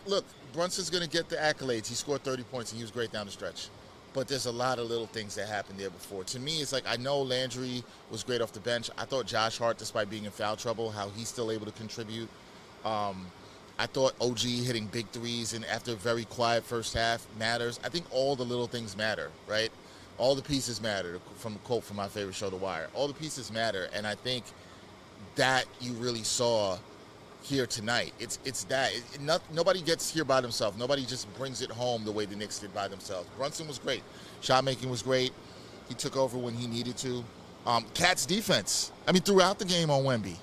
look, Brunson's going to get the accolades. He scored 30 points and he was great down the stretch. But there's a lot of little things that happened there before. To me, it's like I know Landry was great off the bench. I thought Josh Hart, despite being in foul trouble, how he's still able to contribute. I thought OG hitting big threes and after a very quiet first half matters. I think all the little things matter, right? All the pieces matter, from a quote from my favorite show, The Wire. All the pieces matter, and I think that you really saw here tonight. It's that. Nobody gets here by themselves. Nobody just brings it home the way the Knicks did by themselves. Brunson was great. Shot making was great. He took over when he needed to. Cat's defense. I mean, throughout the game on Wemby,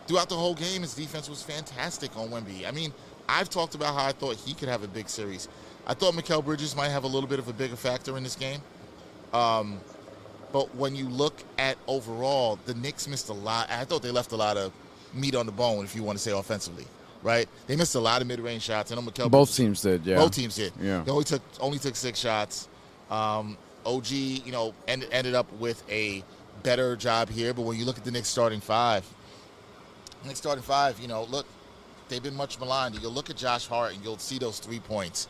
throughout the whole game, his defense was fantastic on Wemby. I mean, I've talked about how I thought he could have a big series. I thought Mikal Bridges might have a little bit of a bigger factor in this game. But when you look at overall, the Knicks missed a lot. I thought they left a lot of meat on the bone, if you want to say offensively, right? They missed a lot of mid-range shots. I know Mikal Both teams did, yeah. Both teams did. Yeah. They only took 6 shots. OG, ended up with a better job here. But when you look at the Knicks starting five, look, they've been much maligned. You'll look at Josh Hart and you'll see those 3 points.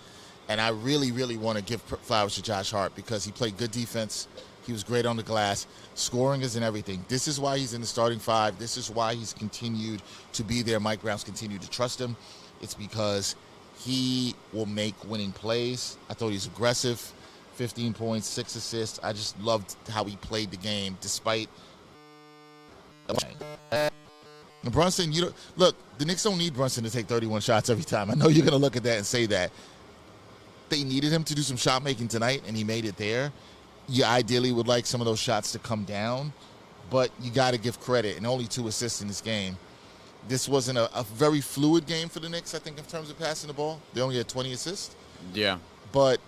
And I really, really want to give flowers to Josh Hart because he played good defense. He was great on the glass. Scoring isn't everything. This is why he's in the starting five. This is why he's continued to be there. Mike Brown's continued to trust him. It's because he will make winning plays. I thought he was aggressive. 15 points, 6 assists. I just loved how he played the game despite. And Brunson, look, the Knicks don't need Brunson to take 31 shots every time. I know you're going to look at that and say that. They needed him to do some shot making tonight, and he made it there. You ideally would like some of those shots to come down, but you got to give credit. And only 2 assists in this game. This wasn't a very fluid game for the Knicks, I think, in terms of passing the ball. They only had 20 assists. Yeah. But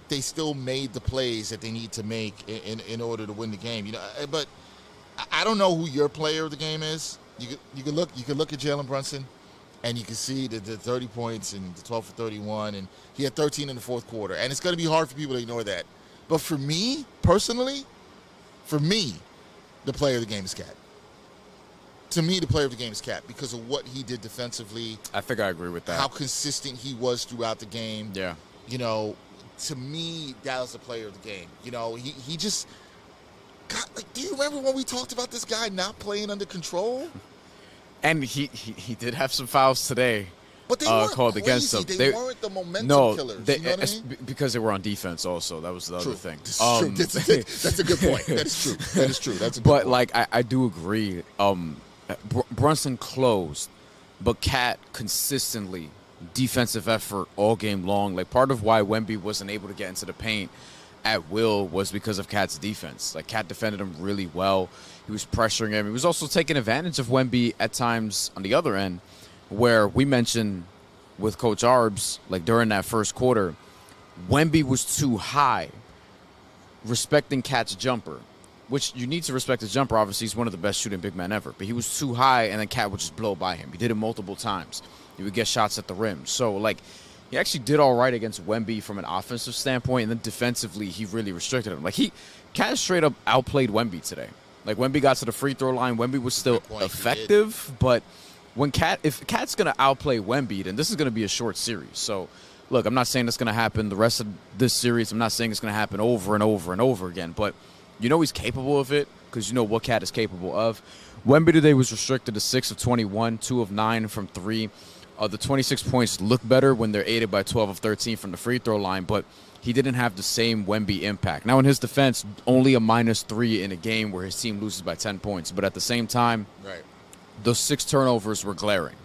they still made the plays that they need to make in order to win the game. But I don't know who your player of the game is. You can look at Jalen Brunson, and you can see the 30 points and the 12 for 31, and he had 13 in the fourth quarter. And it's going to be hard for people to ignore that. But for me, personally, the player of the game is Cat. To me, the player of the game is Cat because of what he did defensively. I think I agree with that. How consistent he was throughout the game. Yeah. To me, that was the player of the game. He just got, do you remember when we talked about this guy not playing under control? And he did have some fouls today. But they weren't called crazy. against them. They weren't the momentum killers. You know what I mean? Because they were on defense also. That was the other thing. That's true. That's a good point. That's true. That is true. That's a good but, point. like, I do agree. Brunson closed, but Cat consistently defensive effort all game long. Like, part of why Wemby wasn't able to get into the paint at will was because of Cat's defense. Like, Cat defended him really well. He was pressuring him. He was also taking advantage of Wemby at times on the other end, where we mentioned with Coach Arbs, like during that first quarter, Wemby was too high, respecting Cat's jumper, which you need to respect his jumper. Obviously, he's one of the best shooting big men ever, but he was too high, and then Cat would just blow by him. He did it multiple times. He would get shots at the rim. So, like, he actually did all right against Wemby from an offensive standpoint, and then defensively, he really restricted him. Like, Cat straight up outplayed Wemby today. Like, Wemby got to the free throw line. Wemby was still effective, but if Cat's going to outplay Wemby, then this is going to be a short series. So, look, I'm not saying that's going to happen the rest of this series. I'm not saying it's going to happen over and over and over again, but you know he's capable of it because you know what Cat is capable of. Wemby today was restricted to 6 of 21, 2 of 9 from 3. The 26 points look better when they're aided by 12 of 13 from the free throw line, but he didn't have the same Wemby impact. Now, in his defense, only a -3 in a game where his team loses by 10 points. But at the same time, those 6 turnovers were glaring.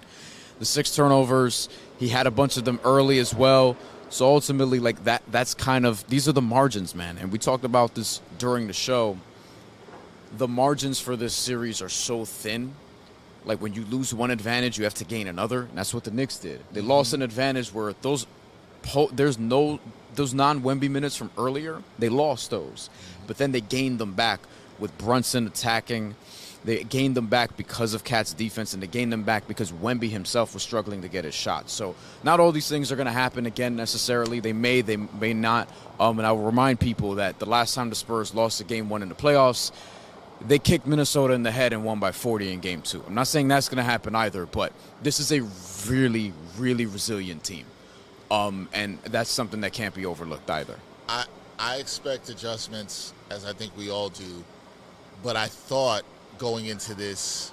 The 6 turnovers, he had a bunch of them early as well. So ultimately, like that's kind of, these are the margins, man. And we talked about this during the show. The margins for this series are so thin. Like, when you lose one advantage, you have to gain another. And that's what the Knicks did. They lost an advantage where those non-Wemby minutes from earlier, they lost those. But then they gained them back with Brunson attacking. They gained them back because of Cat's defense, and they gained them back because Wemby himself was struggling to get his shot. So not all these things are going to happen again necessarily. They may not. And I will remind people that the last time the Spurs lost a Game 1 in the playoffs, they kicked Minnesota in the head and won by 40 in Game 2. I'm not saying that's going to happen either, but this is a really, really resilient team. And that's something that can't be overlooked either. I expect adjustments, as I think we all do, but I thought going into this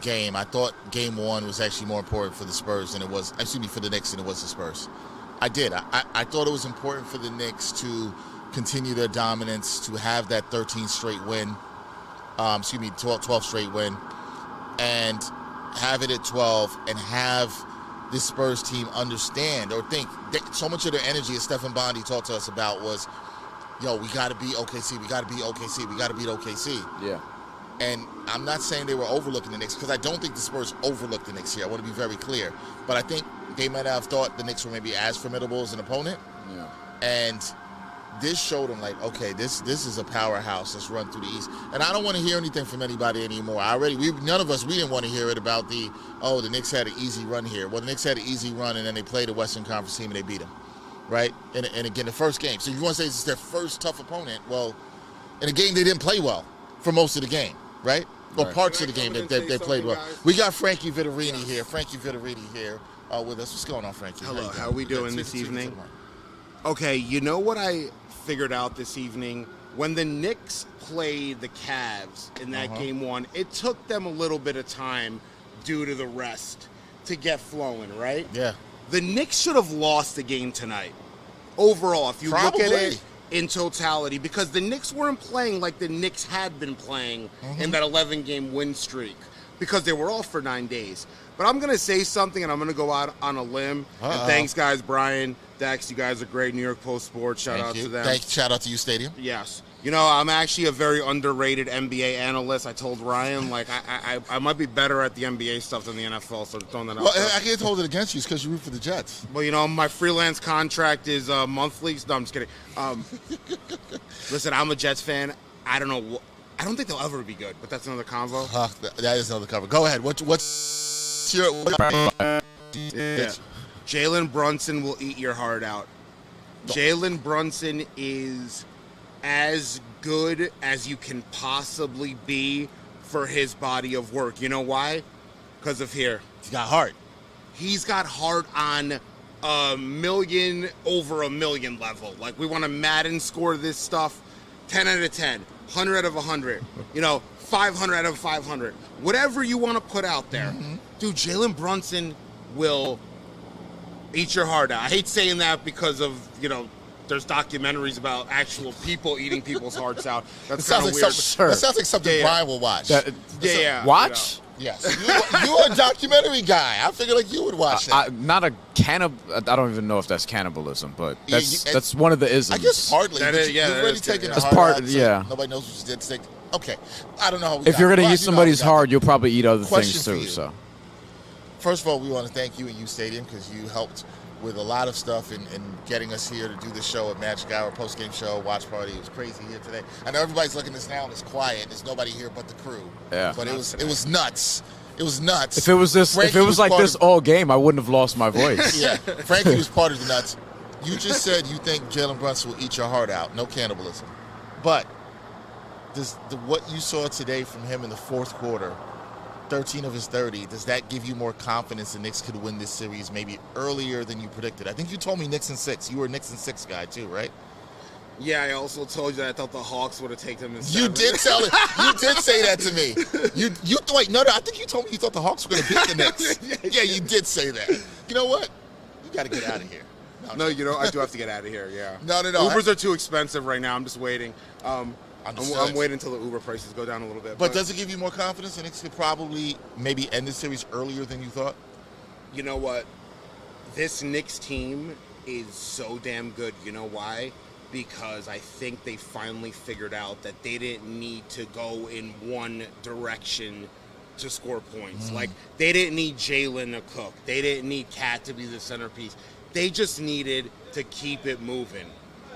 game, I thought Game 1 was actually more important for the Spurs than it was, for the Knicks than it was the Spurs. I did. I thought it was important for the Knicks to continue their dominance, to have that 13 straight win, 12 straight win, and have it at 12 and have this Spurs team understand or think. So much of their energy, as Stephen Bondi talked to us about, was, we got to beat OKC. We got to beat OKC. We got to beat OKC. Yeah. And I'm not saying they were overlooking the Knicks, because I don't think the Spurs overlooked the Knicks here. I want to be very clear. But I think they might have thought the Knicks were maybe as formidable as an opponent. Yeah. And this showed them, like, okay, this is a powerhouse that's run through the East. And I don't want to hear anything from anybody anymore. None of us, we didn't want to hear it about the Knicks had an easy run here. Well, the Knicks had an easy run, and then they played a Western Conference team and they beat them, right? And again, the first game. So you want to say this is their first tough opponent? Well, in a game they didn't play well for most of the game, right? Or parts of the game that they played well. Guys? We got Frankie Vittorini here. Frankie Vittorini here with us. What's going on, Frankie? Hello. How are we doing this evening? Okay, you know what I figured out this evening? When the Knicks played the Cavs in that Game 1, it took them a little bit of time due to the rest to get flowing, right? Yeah. The Knicks should have lost the game tonight. Overall, if you look at it in totality, because the Knicks weren't playing like the Knicks had been playing in that 11-game win streak, because they were off for 9 days. But I'm going to say something, and I'm going to go out on a limb. And thanks, guys, Bryan, Dex, you guys are great. New York Post Sports, shout out to them. Shout out to you, Stadium. Yes. I'm actually a very underrated NBA analyst. I told Ryan, like, I might be better at the NBA stuff than the NFL, so throwing that out. Well, I can't hold it against you because you root for the Jets. Well, my freelance contract is monthly. No, I'm just kidding. Listen, I'm a Jets fan. I don't know. I don't think they'll ever be good, but that's another convo. That is another convo. Go ahead. What's your... Yeah. Jalen Brunson will eat your heart out. Jalen Brunson is as good as you can possibly be for his body of work. You know why? Because of here. He's got heart. He's got heart on over a million level. Like, we want to Madden score this stuff 10 out of 10. 100 out of 100, 500 out of 500, whatever you want to put out there. Dude, Jalen Brunson will eat your heart out. I hate saying that because of, there's documentaries about actual people eating people's hearts out. That sounds like weird. That sounds like something Bryan will watch. Watch? Yes. You're a documentary guy. I figure like you would watch that. Not a cannibal. I don't even know if that's cannibalism, but that's one of the isms. I guess hardly. That is, you're really taking That's the part. hard out, Yeah. Nobody knows what you did. Say, okay. I don't know. How we If you're got gonna it. eat somebody's heart, you'll probably eat other Question things for too. you. So, First of all, we want to thank you and U Stadium because you helped with a lot of stuff in getting us here to do the show at Magic Hour, post-game show, watch party. It was crazy here today. I know everybody's looking at this now and it's quiet. There's nobody here but the crew. Yeah. But it was nuts. It was nuts. if it was like this all game, I wouldn't have lost my voice. Yeah, Frankie was part of the nuts. You just said you think Jalen Brunson will eat your heart out. No cannibalism. But what you saw today from him in the fourth quarter, 13 of his 30, does that give you more confidence the Knicks could win this series maybe earlier than you predicted? I think you told me Knicks in 6. You were a Knicks in 6 guy too, right? Yeah, I also told you that I thought the Hawks would have taken them in 7. You did tell it. You did say that to me. I think you told me you thought the Hawks were going to beat the Knicks. Yeah, you did say that. You know what? You got to get out of here. No, I do have to get out of here, yeah. No. Ubers are too expensive right now. I'm just waiting. I'm Understood. waiting until the Uber prices go down a little bit. But does it give you more confidence the Knicks could probably maybe end the series earlier than you thought? You know what? This Knicks team is so damn good. You know why? Because I think they finally figured out that they didn't need to go in one direction to score points. Like, they didn't need Jalen to cook. They didn't need Cat to be the centerpiece. They just needed to keep it moving.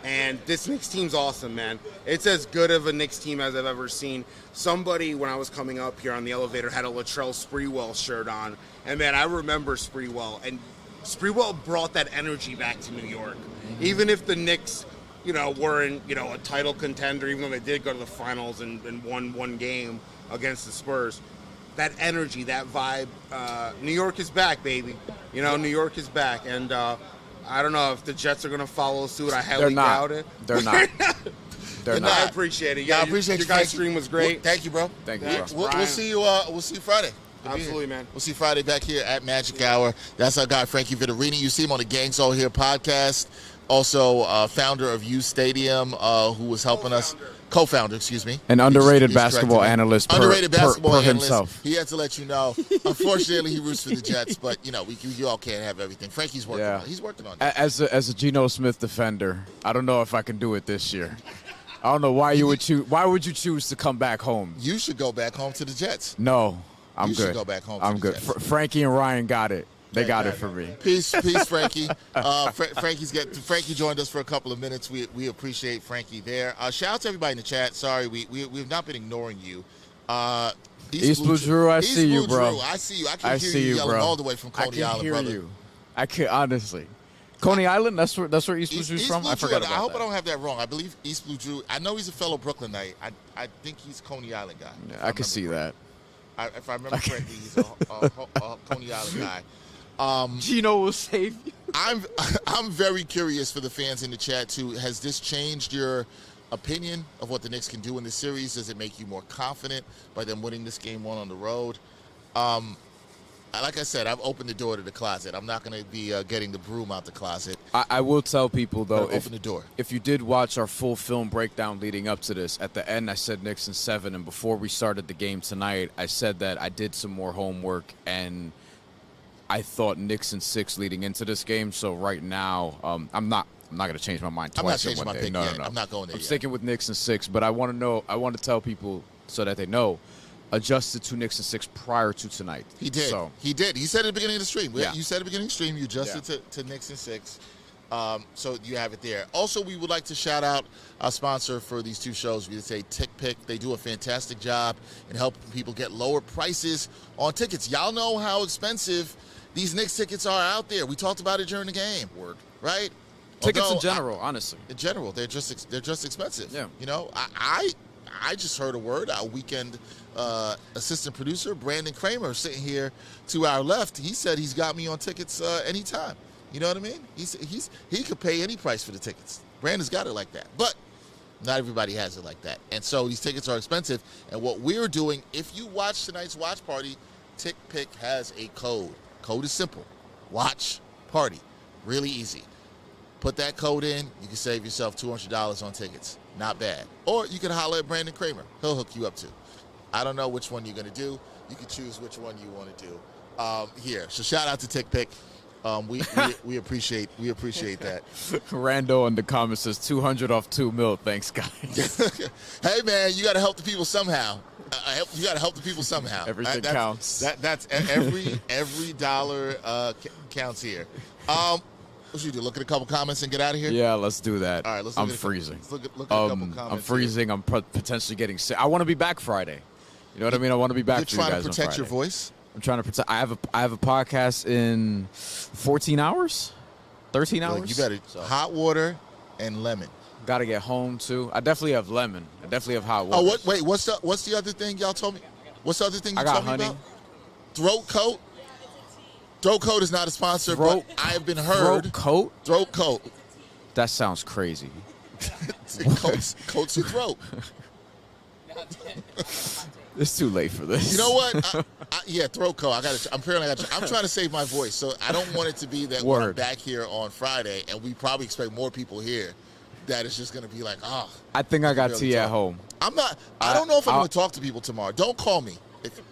And this Knicks team's awesome, man. It's as good of a Knicks team as I've ever seen. Somebody, when I was coming up here on the elevator, had a Latrell Sprewell shirt on. And, man, I remember Sprewell. And Sprewell brought that energy back to New York. Even if the Knicks, weren't, a title contender, even though they did go to the finals and won one game against the Spurs, that energy, that vibe, New York is back, baby. New York is back. And I don't know if the Jets are going to follow suit. I highly doubt it. They're not. They're not. I appreciate it. Yeah, I appreciate your you, guys' Frankie. stream was great. Thank you, bro. Thank you, Thanks, bro. We'll see you. We'll see you Friday. Absolutely, man. We'll see you Friday back here at Magic Hour. That's our guy Frankie Vittarini. You see him on the Gangs All Here podcast. Also, founder of U Stadium, who was helping us. Co-founder, excuse me. An underrated He's basketball analyst. Per himself. He had to let you know. Unfortunately, he roots for the Jets, but you all can't have everything. Frankie's working on it. He's working on it. As a Geno Smith defender, I don't know if I can do it this year. I don't know why you would choose. Why would you choose to come back home? You should go back home to the Jets. No, I'm good. You should go back home. I'm good. Frankie and Ryan got it. They got it for me. Peace, Frankie. Frankie joined us for a couple of minutes. We appreciate Frankie there. Shout out to everybody in the chat. Sorry, we've not been ignoring you. East Blue Drew, I see you, bro. Drew, I see you. I can hear you yelling all the way from Coney Island, brother. You. I can honestly. Coney Island. That's where East Blue Drew's from. I forgot about that. I hope I don't have that wrong. I believe East Blue Drew. I know he's a fellow Brooklynite. I think he's Coney Island guy. Yeah, I can see that. If I remember correctly, he's a Coney Island guy. Gino will save you. I'm very curious for the fans in the chat too. Has this changed your opinion of what the Knicks can do in this series? Does it make you more confident by them winning this game 1 on the road? Like I said, I've opened the door to the closet. I'm not going to be getting the broom out the closet. I will tell people though, open the door. If you did watch our full film breakdown leading up to this, at the end I said Knicks in 7, and before we started the game tonight, I said that I did some more homework and I thought Knicks in 6 leading into this game. So right now, I'm not going to change my mind twice in one day. No. I'm not going there. I'm sticking with Knicks in 6, but I want to tell people so that they know. Adjusted to Knicks in 6 prior to tonight. He did. So, he did. He said at the beginning of the stream. Yeah. You said at the beginning of the stream you adjusted to Knicks in 6. So you have it there. Also, we would like to shout out our sponsor for these two shows. We would say Tick Pick. They do a fantastic job in helping people get lower prices on tickets. Y'all know how expensive these Knicks tickets are out there. We talked about it during the game. Word. Right? Tickets in general, honestly. In general, they're just expensive. Yeah. I just heard a word. Our weekend assistant producer, Brandon Kramer, sitting here to our left. He said he's got me on tickets anytime. You know what I mean? He could pay any price for the tickets. Brandon's got it like that. But Not everybody has it like that. And so these tickets are expensive. And what we're doing, if you watch tonight's watch party, TickPick has a code. Code is simple. Watch party. Really easy. Put that code in. You can save yourself $200 on tickets. Not bad. Or you can holler at Brandon Kramer. He'll hook you up too. I don't know which one you're going to do. You can choose which one you want to do. Here. So shout out to TickPick. We appreciate that. Rando in the comments says 200 off $2 million. Thanks, guys. Hey man, you got to help the people somehow. You got to help the people somehow. Everything counts. That's every dollar counts here. What should you do? Look at a couple comments and get out of here. Yeah, let's do that. All right, let's. I'm freezing. Let's look at a couple comments. I'm freezing. Here. I'm potentially getting sick. I want to be back Friday. You know what I mean? I want to be back for you guys on Friday. You're trying to protect your voice. I'm trying to protect. I have a podcast in 14 hours, 13 hours. Look, you better hot water and lemon. Got to get home too. I definitely have lemon. I definitely have hot water. Oh, what's the other thing y'all told me? What's the other thing you told me honey. about? Throat coat. Throat coat is not a sponsor, but I have been heard. Throat coat. Throat coat. That sounds crazy. Coats your throat. It's too late for this. You know what? Yeah, throat coat. I'm trying to save my voice, so I don't want it to be that we're back here on Friday, and we probably expect more people here. That it's just going to be like, I think I got tea at home. I'm not. I don't know if I'm going to talk to people tomorrow. Don't call me.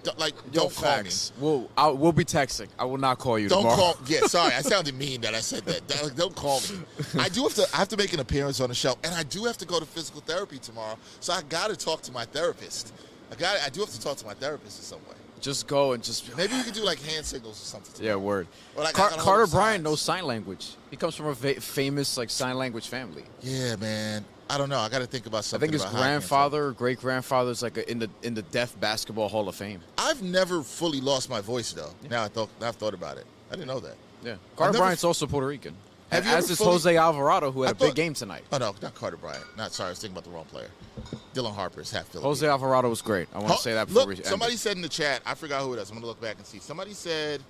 Don't call me. We'll be texting. I will not call you tomorrow. Don't call. Yeah, sorry. I sounded mean that I said that. Don't call me. I have to make an appearance on the show, and I do have to go to physical therapy tomorrow. So I got to talk to my therapist. I do have to talk to my therapist in some way. Just go and just. Maybe we could do like hand signals or something. Yeah, word. Carter Bryan knows sign language. He comes from a famous like sign language family. Yeah, man. I don't know. I got to think about something. I think his grandfather, great grandfather, is like in the Deaf Basketball Hall of Fame. I've never fully lost my voice though. Yeah. Now I've thought about it. I didn't know that. Yeah, Carter Bryant's also Puerto Rican. As is Jose Alvarado, who had a big game tonight. Oh no, not Carter Bryant. Sorry, I was thinking about the wrong player. Dylan Harper is half Filipino. Jose Alvarado was great. I want to say that before we end. Somebody said in the chat, I forgot who it is. I'm going to look back and see. Somebody said,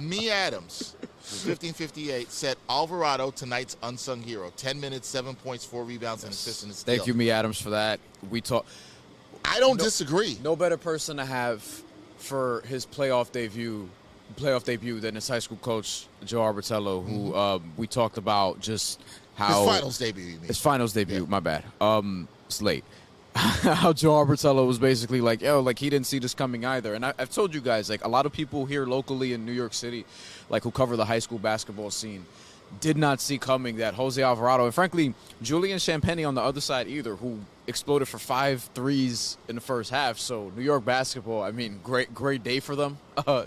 Me Adams, 1558, said Alvarado, tonight's unsung hero. 10 minutes, 7 points, 4 rebounds, and assists and a steal. Thank you, Me Adams, for that. I don't disagree. No better person to have for his playoff debut than his high school coach, Joe Arbitello, who we talked about just how... His finals debut, you mean. His finals debut, my bad. It's late. How Joe Arbitello was basically like, he didn't see this coming either. And I've told you guys, like, a lot of people here locally in New York City, like, who cover the high school basketball scene, did not see coming that Jose Alvarado, and frankly, Julian Champagnie on the other side either, who exploded for 5 threes in the first half. So New York basketball, I mean, great day for them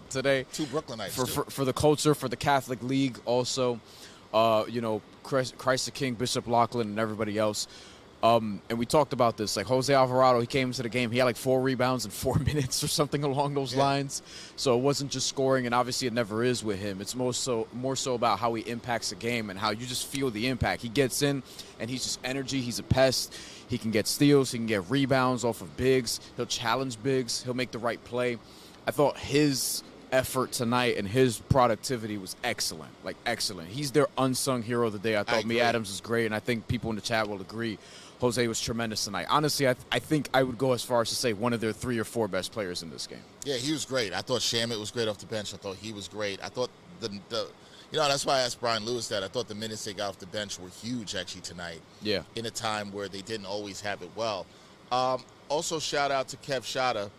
today. 2 Brooklynites for the culture, for the Catholic League also, Christ the King, Bishop Lachlan, and everybody else. And we talked about this. Like, Jose Alvarado, he came into the game, he had like 4 rebounds in 4 minutes or something along those lines. So it wasn't just scoring, and obviously it never is with him. It's more so about how he impacts the game and how you just feel the impact. He gets in, and he's just energy. He's a pest. He can get steals. He can get rebounds off of bigs. He'll challenge bigs. He'll make the right play. I thought his effort tonight and his productivity was excellent. Like, excellent. He's their unsung hero of the day. I thought Me Adams was great, and I think people in the chat will agree. Jose was tremendous tonight. Honestly, I think I would go as far as to say one of their 3 or 4 best players in this game. Yeah, he was great. I thought Shamet was great off the bench. I thought he was great. I thought that's why I asked Brian Lewis that. I thought the minutes they got off the bench were huge actually tonight. Yeah. In a time where they didn't always have it well. Also, shout out to Kev Shada,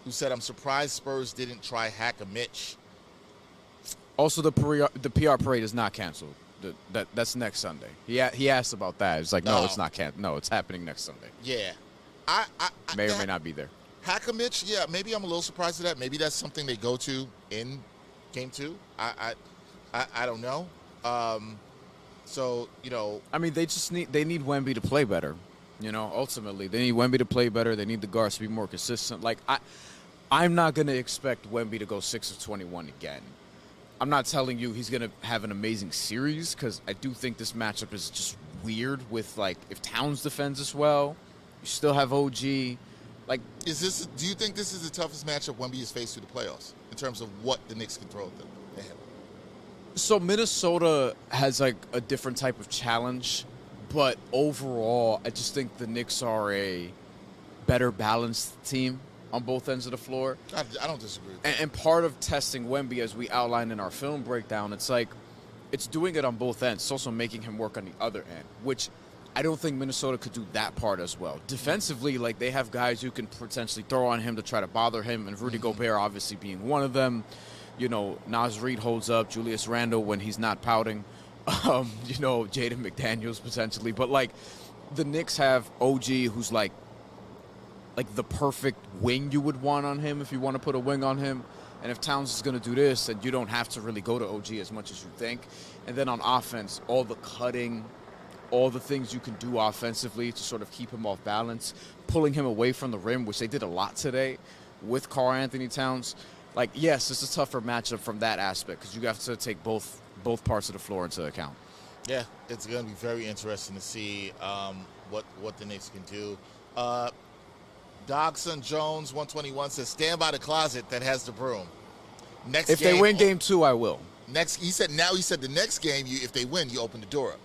who said, I'm surprised Spurs didn't try hack a Mitch. Also, the PR parade is not canceled. That's next Sunday. He asked about that. It's like, no, it's not canceled. No, it's happening next Sunday. Yeah. May or may not be there. Hack a Mitch, yeah, maybe I'm a little surprised at that. Maybe that's something they go to in Game 2. I don't know. So, I mean, they need Wemby to play better. Ultimately, they need Wemby to play better. They need the guards to be more consistent. Like, I'm not going to expect Wemby to go 6 of 21 again. I'm not telling you he's going to have an amazing series, because I do think this matchup is just weird with, like, if Towns defends as well, you still have OG. Like, do you think this is the toughest matchup Wemby has faced through the playoffs in terms of what the Knicks can throw at them? So Minnesota has, like, a different type of challenge, But overall, I just think the Knicks are a better balanced team on both ends of the floor. I don't disagree with that. And part of testing Wemby, as we outlined in our film breakdown, it's like it's doing it on both ends. It's also making him work on the other end, which I don't think Minnesota could do that part as well. Defensively, like they have guys who can potentially throw on him to try to bother him, and Rudy Gobert obviously being one of them. You know, Naz Reid holds up, Julius Randle when he's not pouting. You know, Jaden McDaniels potentially. But, like, the Knicks have OG who's like the perfect wing you would want on him if you want to put a wing on him. And if Towns is going to do this, then you don't have to really go to OG as much as you think. And then on offense, all the cutting, all the things you can do offensively to sort of keep him off balance, pulling him away from the rim, which they did a lot today with Karl Anthony Towns. Like, yes, it's a tougher matchup from that aspect because you have to take both parts of the floor into account. Yeah, it's going to be very interesting to see what the Knicks can do. Dogson Jones 121 says, "Stand by the closet that has the broom." Next if game, they win game 2, I will. He said the next game, if they win, you open the door up.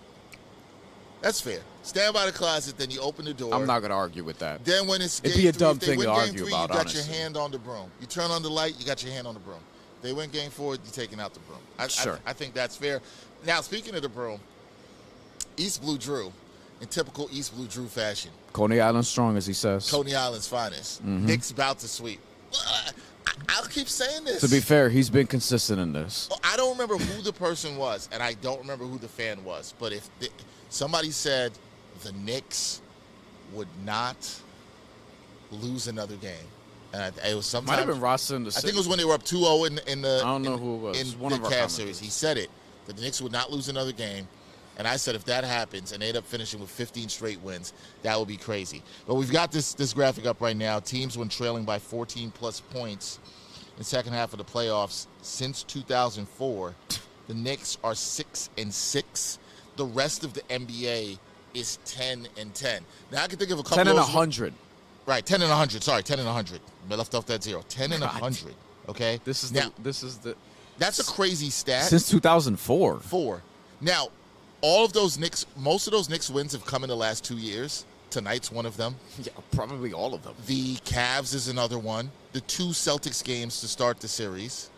That's fair. Stand by the closet, then you open the door. I'm not going to argue with that. Then when it's it'd game be a 3, dumb if they thing win to game argue 3, about. You got honestly. your hand on the broom. You turn on the light, you got your hand on the broom. They win game 4, you're taking out the broom. Sure. I think that's fair. Now, speaking of the broom, East Blue Drew, in typical East Blue Drew fashion. Coney Island strong, as he says. Coney Island's finest. Mhm. Knicks about to sweep. I'll keep saying this. To be fair, he's been consistent in this. I don't remember who the person was, and I don't remember who the fan was, but if somebody said the Knicks would not lose another game. And it was sometime. Might have been Ross in the I think it was when they were up 2-0 in the. I don't know who it was. In One the of our Cavs series. He said it, that the Knicks would not lose another game. And I said if that happens and they end up finishing with 15 straight wins, that would be crazy. But we've got this graphic up right now. Teams when trailing by 14-plus points in the second half of the playoffs since 2004. The Knicks are 6-6. The rest of the NBA is 10-10. Now I can think of a couple 10 and of those 100. Right, 10 and 100. Sorry, 10 and 100. I left off that 0. 10 and 100. Okay. This is the. That's a crazy stat. Since 2004. Now, all of those Knicks, most of those Knicks wins have come in the last 2 years. Tonight's one of them. Yeah, probably all of them. The Cavs is another one. The 2 Celtics games to start the series.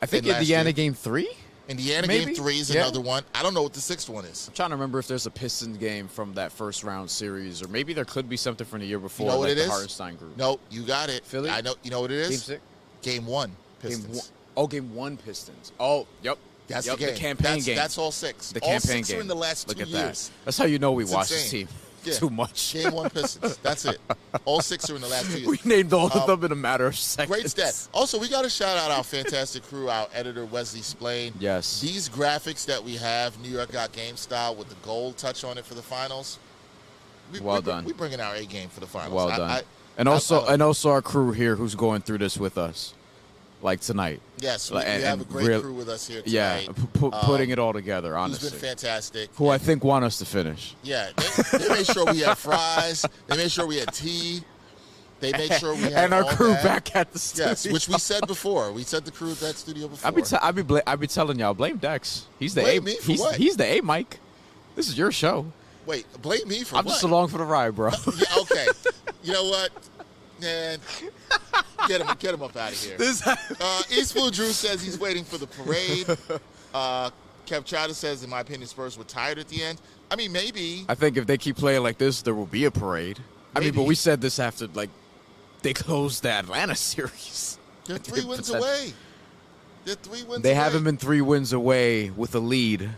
I think Indiana game 3. Indiana game 3 is another one. I don't know what the 6th one is. I'm trying to remember if there's a Pistons game from that first round series, or maybe there could be something from the year before. You know what like it the is? Hartenstein group. No, you got it. Philly? I know. You know what it is? Game 6? Game 1 Pistons. Game 1 Pistons. Oh, yep. That's yep, the game. The campaign game. That's all 6. The all campaign 6 game. are in the last Look 2 at years. that. That's how you know we It's watch this insane. team Yeah. too much. Game 1 Pistons. That's it. All 6 are in the last 2 years. We named all of them in a matter of seconds. Great stat. Also, we got to shout out our fantastic crew, our editor, Wesley Splain. Yes. These graphics that we have, New York Got Game style with the gold touch on it for the finals. Well done. We're bringing our A game for the finals. Well done. And also our crew here who's going through this with us, like tonight. Yes, we have a great crew with us here tonight. Yeah, putting it all together, honestly. Who's been fantastic. Who I think want us to finish. Yeah, they made sure we had fries. They made sure we had tea. They made sure we had and our all crew that. back at the studio. Yes, which we said before. We said the crew at that studio before. I be telling y'all, blame Dex. He's the Blame me for what? He's the A mic. This is your show. Wait, blame me for I'm what? just along for the ride, bro. Yeah, okay. You know what? Man, get him up out of here. East Blue Drew says he's waiting for the parade. Kev Chowder says, in my opinion, Spurs were tired at the end. I mean, maybe. I think if they keep playing like this, there will be a parade. I mean, but we said this after, they closed the Atlanta series. They're 3 wins away. They're 3 wins They away. haven't been 3 wins away with a lead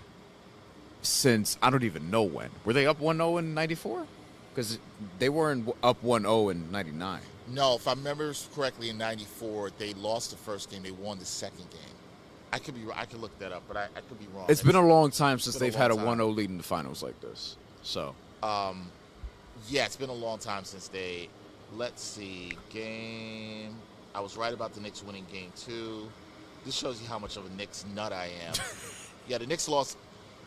since I don't even know when. Were they up 1-0 in 94? Because they weren't up 1-0 in 99. No, if I remember correctly, in 94, they lost the first game. They won the second game. I could look that up, but I could be wrong. It's been a long time since they've had a long time. 1-0 lead in the finals like this. So, yeah, it's been a long time since they. Let's see, game. I was right about the Knicks winning game 2. This shows you how much of a Knicks nut I am. Yeah, the Knicks lost.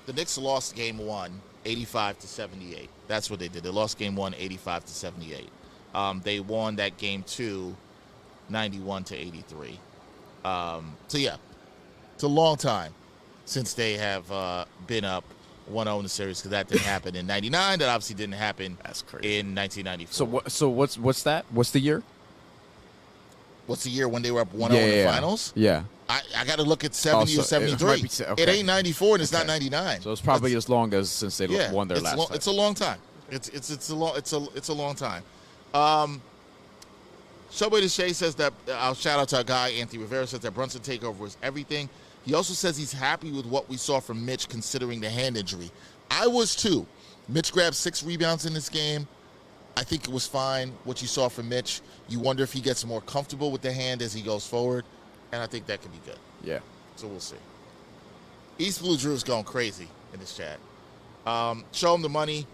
The Knicks lost game 1, 85-78. That's what they did. They lost game 1, 85-78. They won that game 2, 91-83. So yeah, it's a long time since they have been up 1-0 in the series because that didn't happen in '99. That obviously didn't happen. That's crazy. In 1994. So what's that? What's the year? What's the year when they were up 1-0 in the finals? Yeah. I got to look at 70 or 73. It ain't 94 and it's not 99. So it's probably as long as since they won their last. It's a long time. It's a long time. Showboy to Shay says that I'll shout out to our guy Anthony Rivera says that Brunson takeover was everything. He also says he's happy with what we saw from Mitch considering the hand injury. I was too. Mitch grabbed 6 rebounds in this game. I think it was fine what you saw from Mitch. You wonder if he gets more comfortable with the hand as he goes forward, and I think that could be good. Yeah. So we'll see. East Blue Drew's going crazy in this chat. Show him the money.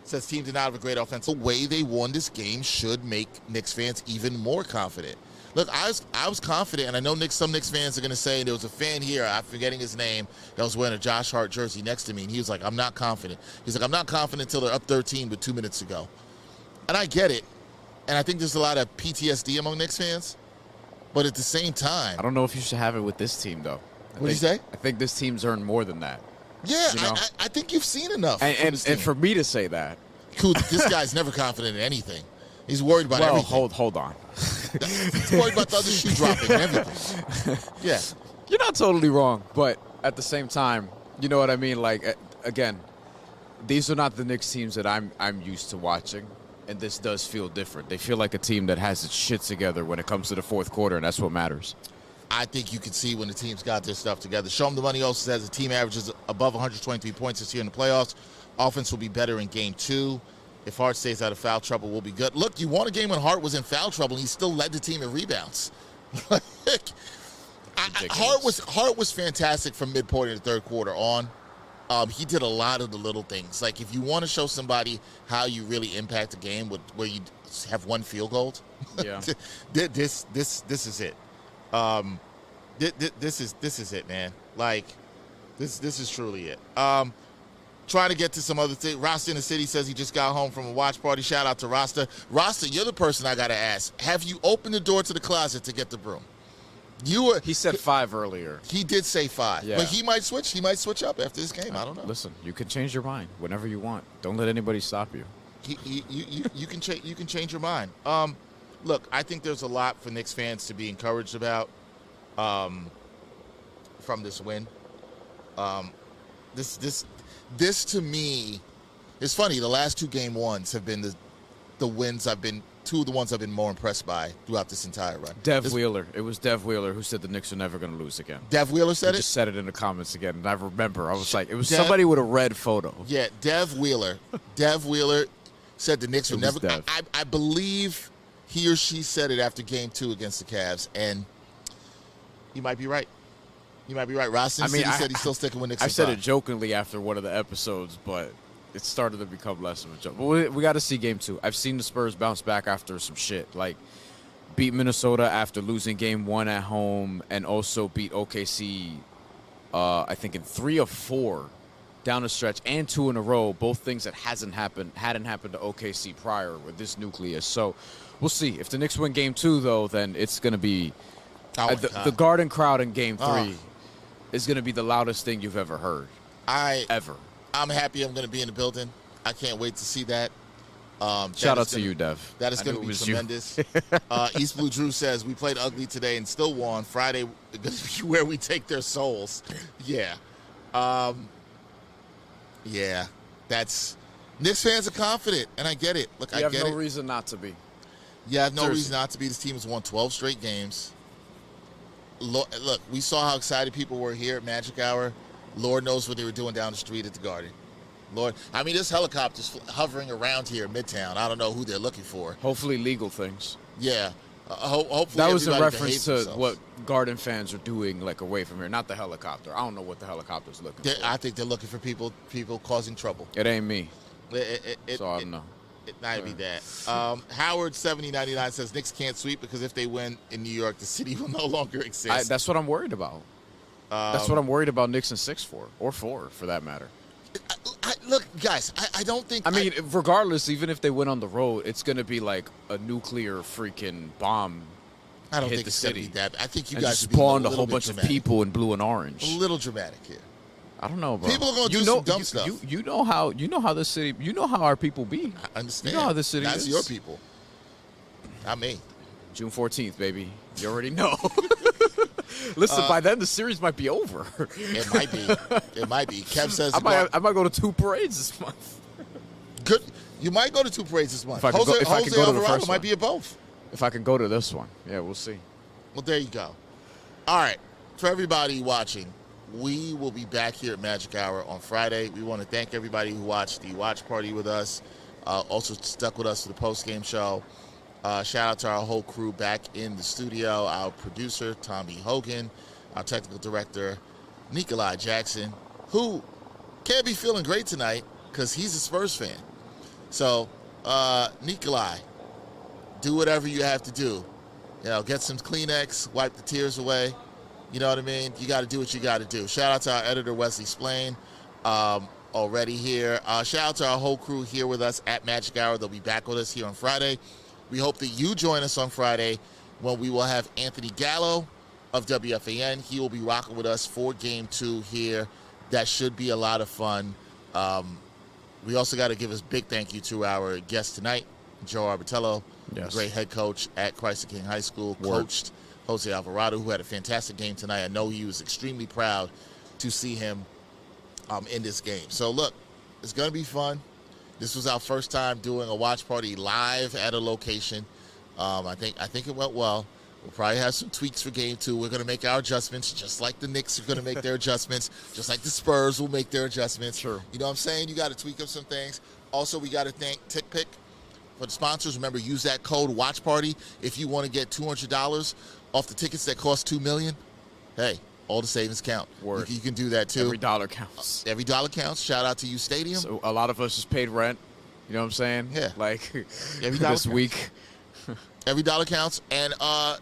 Says team did not have a great offense. The way they won this game should make Knicks fans even more confident. Look, I was confident, and I know some Knicks fans are going to say there was a fan here, I'm forgetting his name, that was wearing a Josh Hart jersey next to me, and he was like, I'm not confident. He's like, I'm not confident until they're up 13 with 2 minutes to go. And I get it, and I think there's a lot of PTSD among Knicks fans, but at the same time. I don't know if you should have it with this team, though. What do you say? I think this team's earned more than that. Yeah, you know? I think you've seen enough. And for me to say that. Cool, this guy's never confident in anything. He's worried about everything. Hold on. He's worried about the other shoe dropping and everything. Yeah. You're not totally wrong, but at the same time, you know what I mean? Like, again, these are not the Knicks teams that I'm used to watching, and this does feel different. They feel like a team that has its shit together when it comes to the fourth quarter, and that's what matters. I think you can see when the team's got their stuff together. Show them the money also says the team averages above 123 points this year in the playoffs. Offense will be better in Game 2. If Hart stays out of foul trouble, we'll be good. Look, you won a game when Hart was in foul trouble, and he still led the team in rebounds. Hart was fantastic from midpoint in the third quarter on. He did a lot of the little things. Like, if you want to show somebody how you really impact a game where you have one field goal, yeah. this is it. This is it, man. Like, this is truly it. Trying to get to some other thing. Rasta in the city says he just got home from a watch party. Shout out to Rasta. Rasta, you're the person I got to ask. Have you opened the door to the closet to get the broom? He said 5 earlier. He did say 5. Yeah. But he might switch. He might switch up after this game. I don't know. Listen, you can change your mind whenever you want. Don't let anybody stop you. You can change your mind. Look, I think there's a lot for Knicks fans to be encouraged about from this win. This to me, it's funny. The last 2 game ones have been the wins two of the ones I've been more impressed by throughout this entire run. Wheeler. It was Dev Wheeler who said the Knicks are never going to lose again. Dev Wheeler said he it? just said it in the comments again, and I remember. I was like, it was somebody with a red photo. Yeah, Dev Wheeler. Dev Wheeler said the Knicks would never. I believe he or she said it after Game 2 against the Cavs, and he might be right. You might be right. Roston said he's still sticking with Knicks. I said it jokingly after one of the episodes, but it started to become less of a joke. But we got to see Game 2. I've seen the Spurs bounce back after some shit, like beat Minnesota after losing Game 1 at home, and also beat OKC, I think in 3 or 4 down the stretch, and 2 in a row. Both things that hadn't happened to OKC prior with this nucleus. So we'll see. If the Knicks win Game 2, though, then it's going to be the Garden crowd in Game 3. Is going to be the loudest thing you've ever heard. Ever. I'm happy I'm going to be in the building. I can't wait to see that. Shout out to you, Dev. That is going to be tremendous. East Blue Drew says, we played ugly today and still won. Friday going to be where we take their souls. Yeah. Yeah. That's Knicks fans are confident, and I get it. Look, I get it. You have no reason not to be. You have no reason not to be. This team has won 12 straight games. Look, we saw how excited people were here at Magic Hour. Lord knows what they were doing down the street at the Garden. Lord, I mean, there's helicopters hovering around here in Midtown. I don't know who they're looking for. Hopefully legal things. Yeah. Hopefully that was a reference to what Garden fans are doing, like, away from here. Not the helicopter. I don't know what the helicopter's looking for. I think they're looking for people causing trouble. It ain't me. So I don't know. It might be that. Howard 7099 says Knicks can't sweep because if they win in New York, the city will no longer exist. That's what I'm worried about. That's what I'm worried about Knicks in 6 or 4 for that matter. Look, guys, I don't think. I mean, regardless, even if they win on the road, it's going to be like a nuclear freaking bomb. I don't hit think the it's city. That. I think you and guys just spawned a whole bunch of people in blue and orange. A little dramatic here. I don't know, bro. People are going to do some dumb stuff. You know how this city. You know how our people be. I understand. You know how this city That's is. your people. Not me. June 14th, baby. You already know. Listen, by then the series might be over. It might be. It might be. Kev says I might go to 2 parades this month. Good. You might go to 2 parades this month. If I can go to the Alvarado first might one. be at both. If I can go to this one, yeah, we'll see. Well, there you go. All right. For everybody watching, we will be back here at Magic Hour on Friday. We want to thank everybody who watched the watch party with us, also stuck with us for the post-game show. Shout out to our whole crew back in the studio, our producer, Tommy Hogan, our technical director, Nikolai Jackson, who can't be feeling great tonight because he's a Spurs fan. So, Nikolai, do whatever you have to do. You know, get some Kleenex, wipe the tears away. You know what I mean? You got to do what you got to do. Shout out to our editor, Wesley Splain, already here. Shout out to our whole crew here with us at Magic Hour. They'll be back with us here on Friday. We hope that you join us on Friday when we will have Anthony Gallo of WFAN. He will be rocking with us for Game 2 here. That should be a lot of fun. We also got to give a big thank you to our guest tonight, Joe Arbitello, Yes. great head coach at Christ the King High School, coached Jose Alvarado, who had a fantastic game tonight. I know he was extremely proud to see him in this game. So, look, it's going to be fun. This was our first time doing a watch party live at a location. I think it went well. We'll probably have some tweaks for Game 2. We're going to make our adjustments, just like the Knicks are going to make their adjustments, just like the Spurs will make their adjustments. Sure. You know what I'm saying? You got to tweak up some things. Also, we got to thank TickPick for the sponsors. Remember, use that code WatchParty if you want to get $200 off the tickets that cost $2 million. Hey, all the savings count. Word. You can do that, too. Every dollar counts. Every dollar counts. Shout out to U Stadium. So a lot of us just paid rent. You know what I'm saying? Yeah. Like Every dollar this counts. week. Every dollar counts. And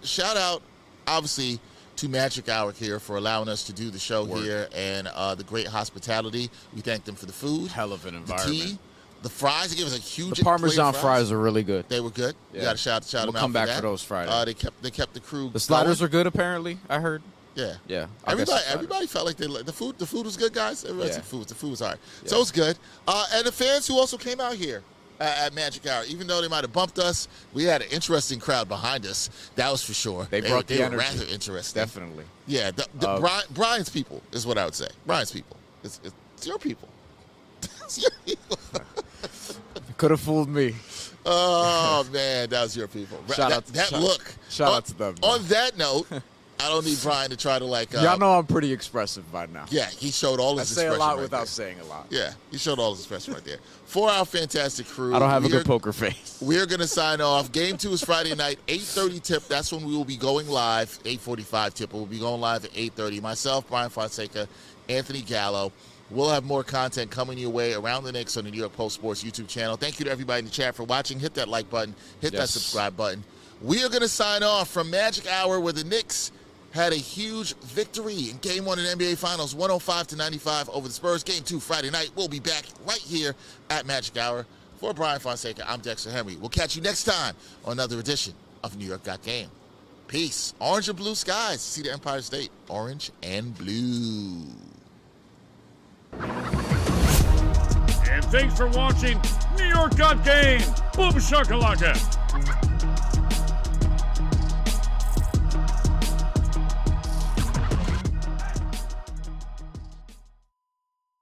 shout out, obviously, to Magic Hour here for allowing us to do the show here and the great hospitality. We thank them for the food. Hell of an the environment. tea, the fries. They gave us a huge The Parmesan plate of fries are really good. They were good. Yeah. You got to shout We'll them out come back that. for those Friday. They kept the crew. The sliders going. are good, apparently. I heard. Yeah. Yeah. I'll get some sliders. Everybody felt like the food was good, guys. Everybody said the food was all right. Yeah. So it's good. And the fans who also came out here at Magic Hour, even though they might have bumped us, we had an interesting crowd behind us. That was for sure. They brought the were energy. rather interesting. Definitely. Yeah. Brian's people is what I would say. Brian's people. It's your people. It's your people. Could have fooled me. Oh man, that was your people. Shout out to them. On that note, I don't need Brian to try to Y'all know I'm pretty expressive by now. Yeah, he showed all his I say a expression lot right without there. saying a lot. Yeah, he showed all his expression right there. For our fantastic crew, I don't have a good poker face. We're going to sign off. Game 2 is Friday night, 8:30 tip. That's when we will be going live. 8:45 tip. We'll be going live at 8:30. Myself, Bryan Fonseca, Anthony Gallo. We'll have more content coming your way around the Knicks on the New York Post Sports YouTube channel. Thank you to everybody in the chat for watching. Hit that like button. Hit that subscribe button. We are going to sign off from Magic Hour where the Knicks had a huge victory in Game 1 in the NBA Finals, 105-95 over the Spurs. Game 2 Friday night. We'll be back right here at Magic Hour. For Bryan Fonseca, I'm Dexter Henry. We'll catch you next time on another edition of New York Got Game. Peace. Orange and blue skies. See the Empire State. Orange and blue. And thanks for watching New York Got Game. Boom shakalaka.